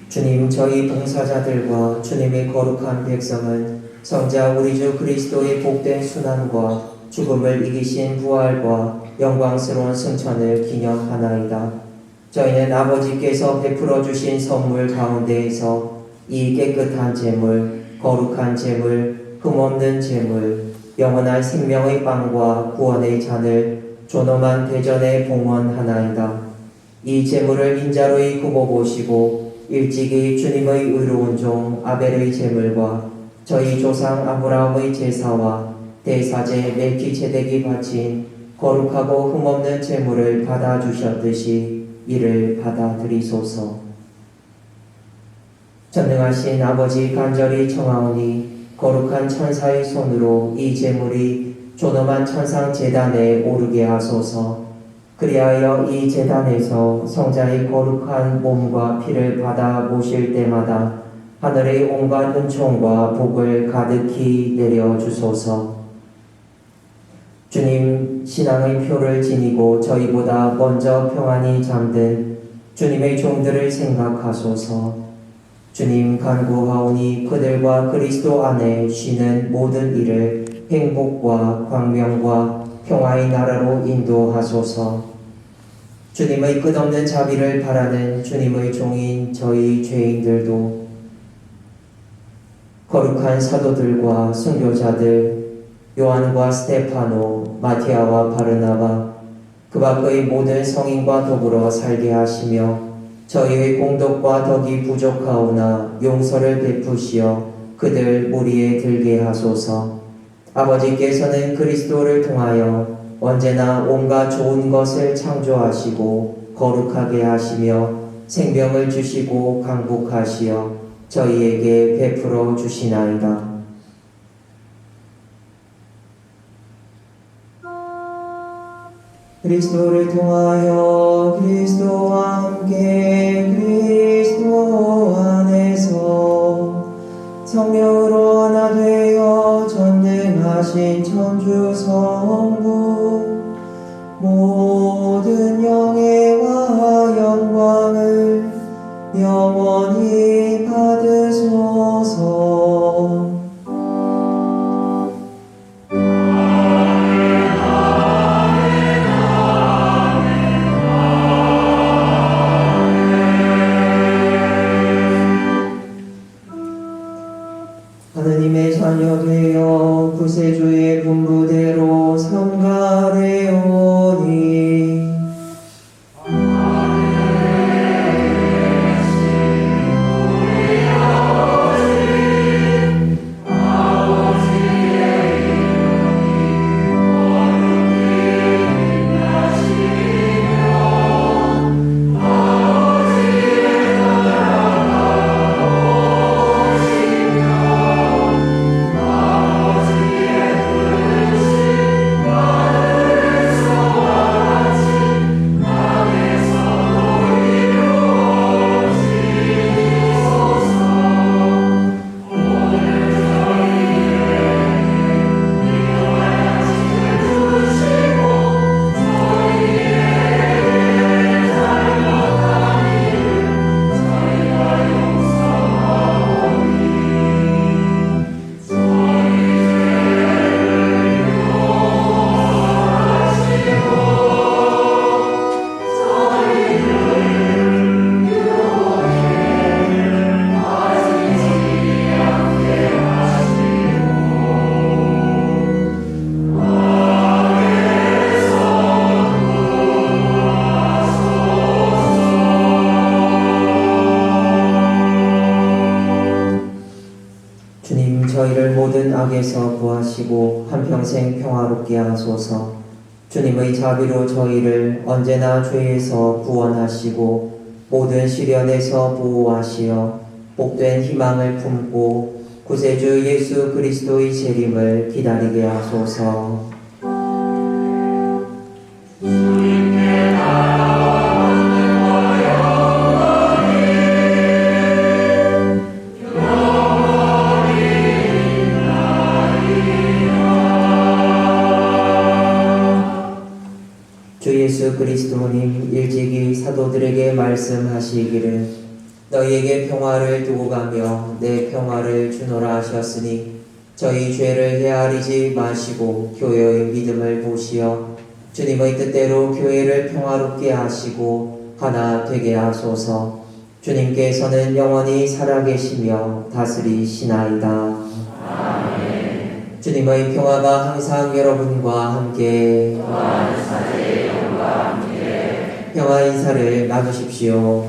주님, 저희 봉사자들과 주님의 거룩한 백성은 성자 우리 주 그리스도의 복된 순환과 죽음을 이기신 부활과 영광스러운 승천을 기념하나이다. 저희는 아버지께서 베풀어 주신 선물 가운데에서 이 깨끗한 제물, 거룩한 제물, 흠없는 제물, 영원한 생명의 빵과 구원의 잔을 존엄한 대전에 봉헌하나이다. 이 제물을 인자로이 굽어보시고 일찍이 주님의 의로운 종 아벨의 제물과 저희 조상 아브라함의 제사와 대사제 멜키체덱이 바친 거룩하고 흠없는 제물을 받아주셨듯이 이를 받아들이소서. 전능하신 아버지 간절히 청하오니 거룩한 천사의 손으로 이 제물이 존엄한 천상 제단에 오르게 하소서. 그리하여 이 제단에서 성자의 거룩한 몸과 피를 받아 모실 때마다 하늘의 온갖 은총과 복을 가득히 내려주소서. 주님, 신앙의 표를 지니고 저희보다 먼저 평안히 잠든 주님의 종들을 생각하소서. 주님, 간구하오니 그들과 그리스도 안에 쉬는 모든 일을 행복과 광명과 평화의 나라로 인도하소서. 주님의 끝없는 자비를 바라는 주님의 종인 저희 죄인들도 거룩한 사도들과 순교자들 요한과 스테파노, 마티아와 바르나바 그 밖의 모든 성인과 더불어 살게 하시며 저희의 공덕과 덕이 부족하오나 용서를 베푸시어 그들 무리에 들게 하소서. 아버지께서는 그리스도를 통하여 언제나 온갖 좋은 것을 창조하시고 거룩하게 하시며 생명을 주시고 강복하시어 저희에게 베풀어 주시나이다. 그리스도를 통하여 그리스도와 함께 그리스도 안에서 성령으로 하나 되어 전능하신 천주 성부 모든 영예와 영광을 영원히 받으소서. 하느님의 자녀 되어 구세주의 분부대로 삼가되오니 보호하시고 한평생 평화롭게 하소서. 주님의 자비로 저희를 언제나 죄에서 구원하시고 모든 시련에서 보호하시어 복된 희망을 품고 구세주 예수 그리스도의 재림을 기다리게 하소서. 주 예수 그리스도님 일찍이 사도들에게 말씀하시기를 너희에게 평화를 두고 가며 내 평화를 주노라 하셨으니 저희 죄를 헤아리지 마시고 교회의 믿음을 보시어 주님의 뜻대로 교회를 평화롭게 하시고 하나 되게 하소서. 주님께서는 영원히 살아계시며 다스리시나이다. 아멘. 주님의 평화가 항상 여러분과 함께 평화 인사를 나누십시오.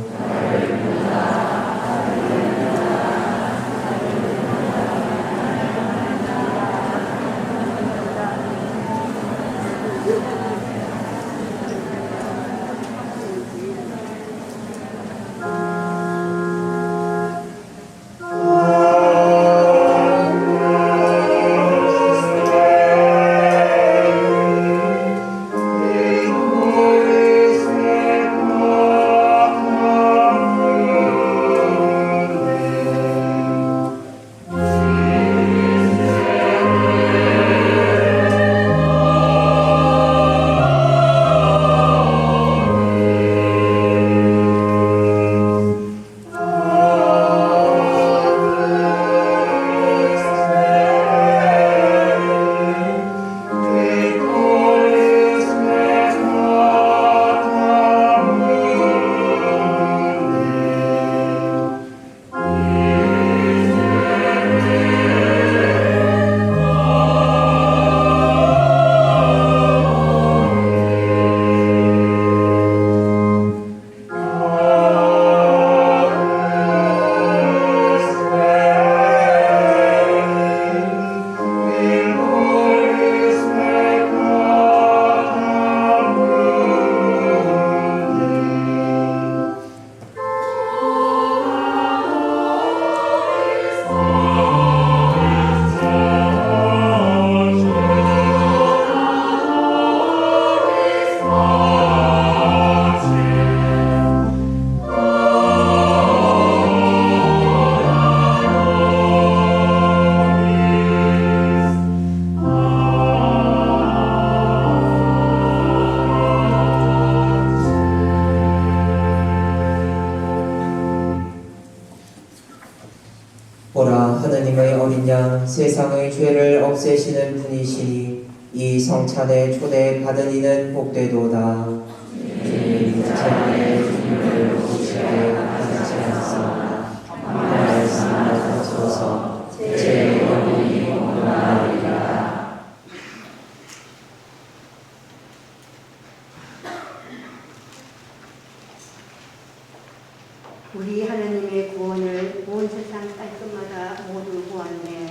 보라, 하느님의 어린 양 세상의 죄를 없애시는 분이시니 이 성찬에 초대받은 이는 복되도다. 주님 찬양의 주님을 보시게 하지 않사오나 말씀 하소서. 제 영혼이 원하리라. 우리 하나님의 구원을 온 세상 깔끔마다 모두 보았네.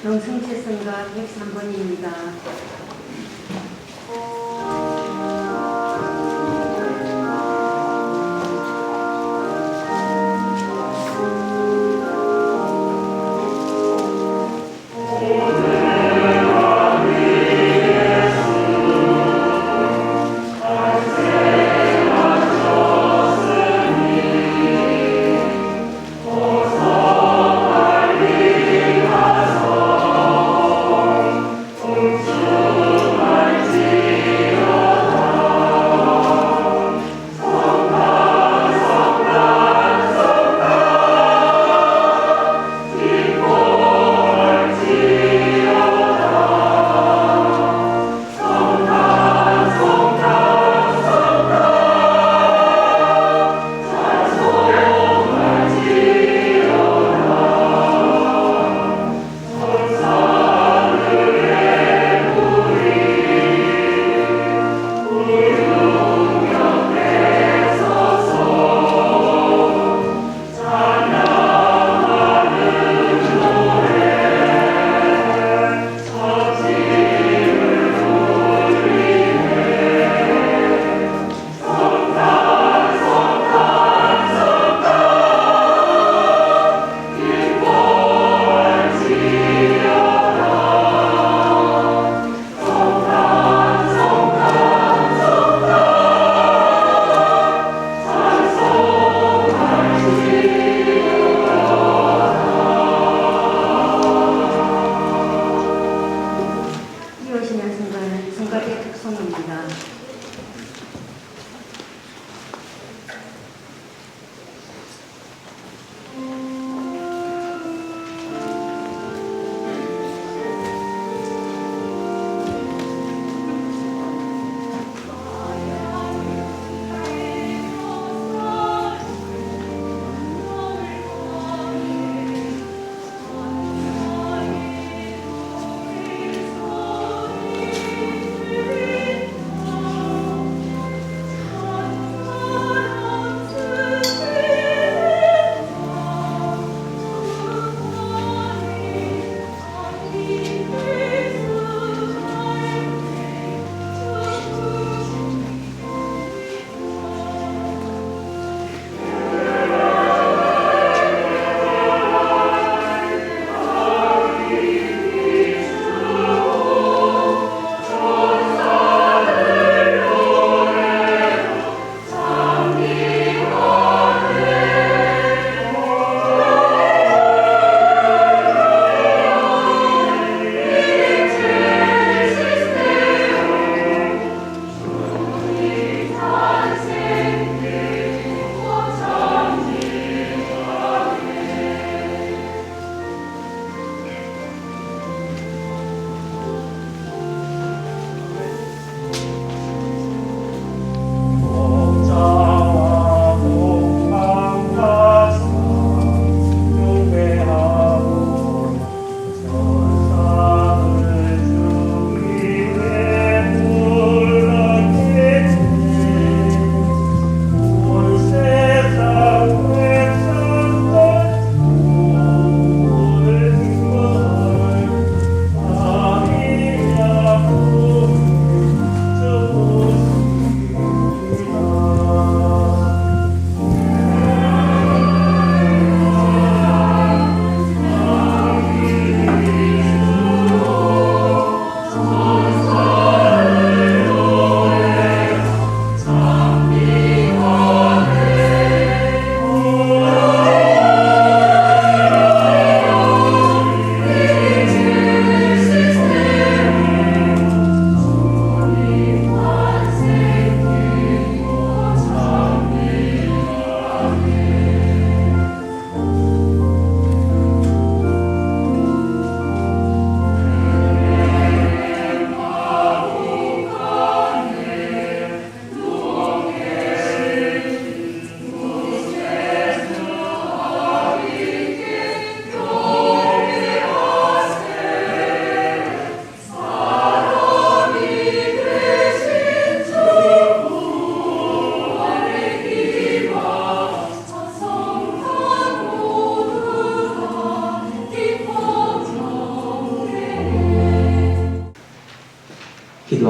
영승체성가 103번입니다. 주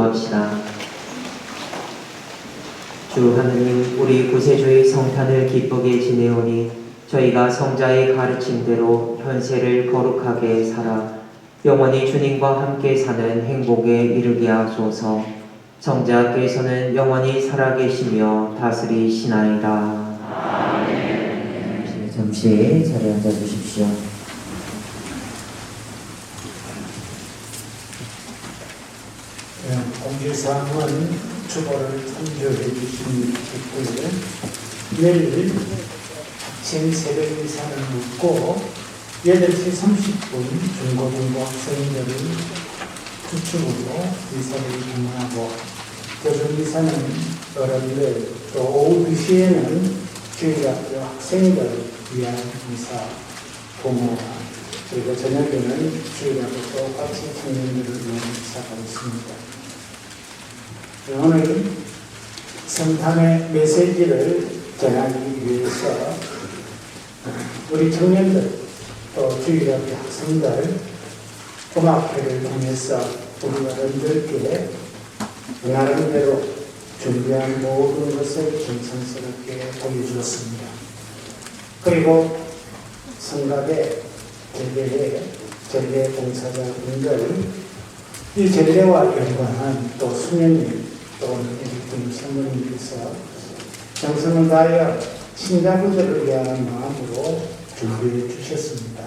기도합시다. 주 하느님, 우리 구세주의 성탄을 기쁘게 지내오니 저희가 성자의 가르침대로 현세를 거룩하게 살아 영원히 주님과 함께 사는 행복에 이르게 하소서. 성자께서는 영원히 살아계시며 다스리시나이다. 아멘. 잠시 자리에 앉아주십시오. 공지사항은 주보를 참조해 주시면 좋고요. 내일 아침 새벽 미사를 묻고 8시 30분 중고등부 학생들을 주축으로 미사를 진행하고 교주 미사는 어른들 또 오후 2시에는 주일학교 학생들을 위한 미사 부모와 그리고 저녁에는 주일학교 똑같이 청년들을 위한 미사가 있습니다. 오늘 성탄의 메시지를 전하기 위해서 우리 청년들 또 주일학교 학생들 음악회를 통해서 우리 어른들께 나름대로 준비한 모든 것을 정성스럽게 보여주었습니다. 그리고 성가대 전례회 전례 봉사자분들 이 전례와 연관한 또 수녀님 또 오늘 우리 성모님께서 정성을 다하여 신자분들을 위한 마음으로 준비해 주셨습니다.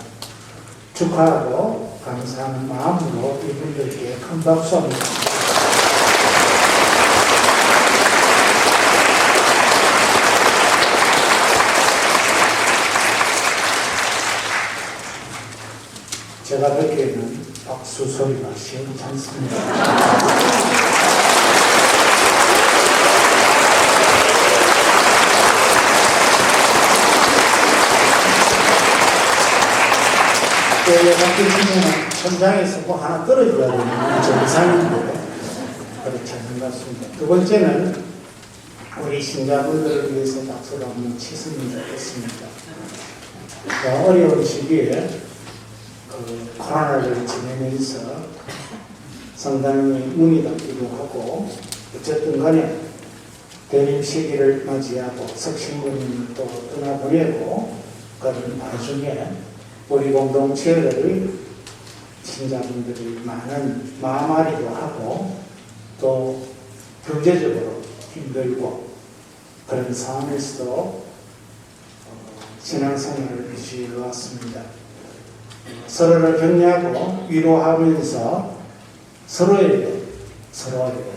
축하하고 감사하는 마음으로 이분들께 큰 박수 한번 드립니다. 제가 듣기에는 박수 소리가 시원찮습니다. 바뀌면 현장에서 뭐 하나 떨어져야 되는 정상인데 그렇지 않은 것 같습니다. 두 번째는 우리 신자분들을 위해서 박수를 한번 치셨으면 좋겠습니다. 어려운 시기에 코로나를 지내면서 상당히 문이 닫기도 하고 어쨌든 간에 대림 시기를 맞이하고 석신부님을 또 떠나보내고 그런 와중에 우리 공동체를 신자분들이 많은 마음앓이도 하고 또 경제적으로 힘들고 그런 상황에서도 신앙생활을 유지해 왔습니다. 서로를 격려하고 위로하면서 서로에게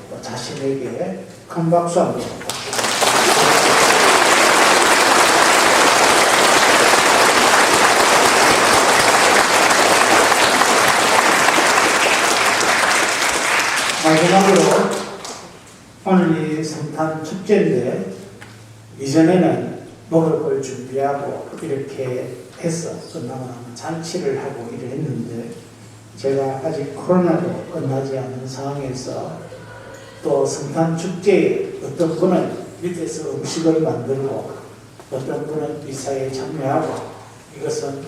또 자신에게 큰 박수 한번 마지막으로 오늘 이 성탄 축제인데 이전에는 먹을 걸 준비하고 이렇게 해서 끝나고 나면 잔치를 하고 이랬는데 제가 아직 코로나도 끝나지 않은 상황에서 또 성탄 축제에 어떤 분은 밑에서 음식을 만들고 어떤 분은 미사에 참여하고 이것은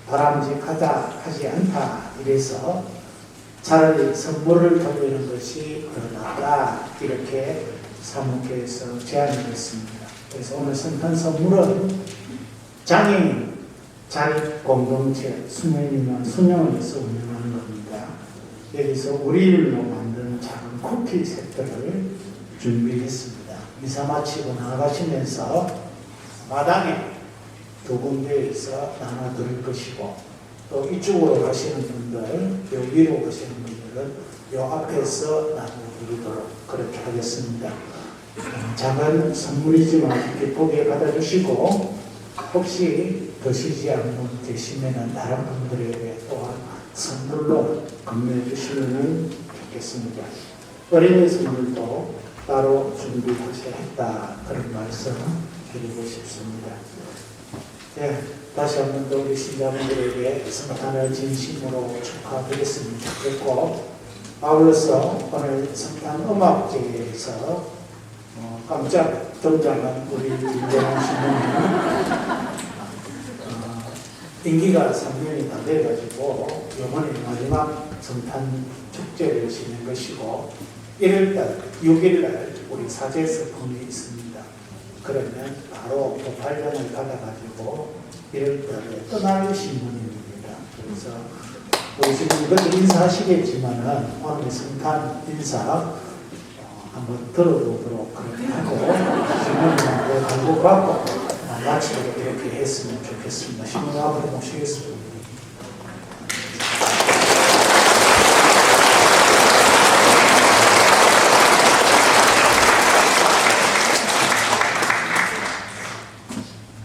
바람직하다 하지 않다 이래서 차라리 선물을 돌리는 것이 더 낫다 이렇게 사무께서 제안을 했습니다. 그래서 오늘 성탄 선물은 장애인 자립공동체 수녀님만 수녀원에서 운영하는 겁니다. 여기서 우리일로 만든 작은 쿠키 세트를 준비했습니다. 미사 마치고 나가시면서 마당에 두 군데에서 나눠드릴 것이고 또 이쪽으로 가시는 분들, 요 위로 가시는 분들은 요 앞에서 나눠드리도록 그렇게 하겠습니다. 작은 선물이지만 기쁘게 받아주시고 혹시 드시지 않는 분 계시면 다른 분들에게 또한 선물로 건네해 주시면 좋겠습니다. 어린이 선물도 따로 준비하셔야 했다 그런 말씀 드리고 싶습니다. 네, 다시 한 번 더 우리 신자분들에게 성탄을 진심으로 축하드렸으면 좋겠고 아울러서 오늘 성탄 음악제에서 깜짝 등장한 우리 김정환 신부님은 임기가 3년이 다 돼가지고 이번에 마지막 성탄 축제를 지낸 것이고 1일날, 6일날 우리 사제스품이 있습니다. 그러면 바로 도팔장을 받아가지고 1일날에 떠날 신문입니다. 그래서 우리 지금 이것도 인사하시겠지만은 오늘 성탄 인사 한번 들어보도록 그렇게 하고 신문하고 당부받고 마치도록 이렇게 했으면 좋겠습니다. 신문 앞으로 모시겠습니다.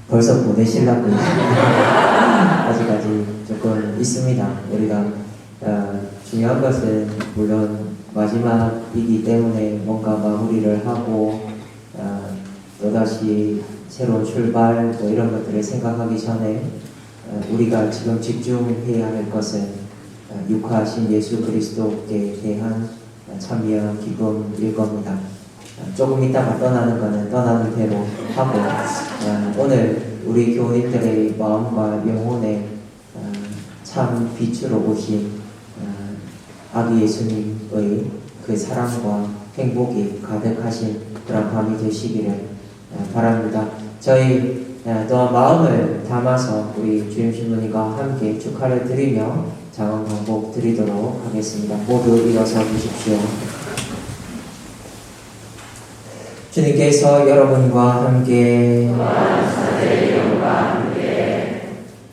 벌써 보내시려고 아직까지 조금 있습니다. 우리가 중요한 것은 물론 마지막이기 때문에 뭔가 마무리를 하고 또다시 새로운 출발 뭐 이런 것들을 생각하기 전에 우리가 지금 집중해야 할 것은 육화하신 예수 그리스도께 대한 참여 기쁨일 겁니다. 조금 이따가 떠나는 거는 떠나는 대로 하고 오늘 우리 교우님들의 마음과 영혼에 참 빛으로 오신 아기 예수님의 그 사랑과 행복이 가득하신 그런 밤이 되시기를 바랍니다. 저희 또 마음을 담아서 우리 주임 신부님과 함께 축하를 드리며 장원 광복 드리도록 하겠습니다. 모두 일어서 주십시오. 주님께서 여러분과 함께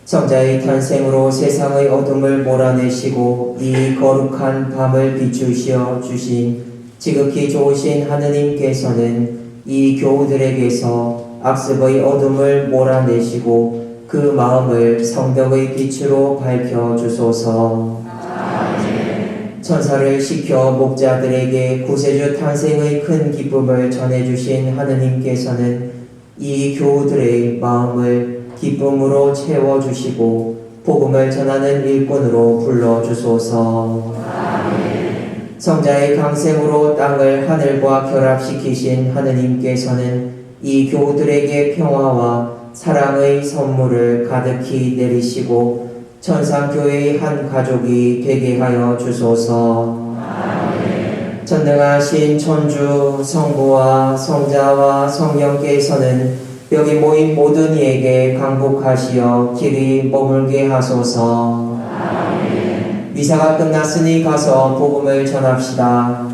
성자의 탄생으로 세상의 어둠을 몰아내시고 이 거룩한 밤을 비추시어 주신 지극히 좋으신 하느님께서는 이 교우들에게서 악습의 어둠을 몰아내시고 그 마음을 성덕의 빛으로 밝혀주소서. 천사를 시켜 목자들에게 구세주 탄생의 큰 기쁨을 전해주신 하느님께서는 이 교우들의 마음을 기쁨으로 채워주시고 복음을 전하는 일꾼으로 불러주소서. 성자의 강생으로 땅을 하늘과 결합시키신 하느님께서는 이 교우들에게 평화와 사랑의 선물을 가득히 내리시고 천상교회의 한 가족이 되게 하여 주소서. 전능하신 천주 성부와 성자와 성령께서는 여기 모인 모든 이에게 강복하시어 길이 머물게 하소서. 미사가 끝났으니 가서 복음을 전합시다.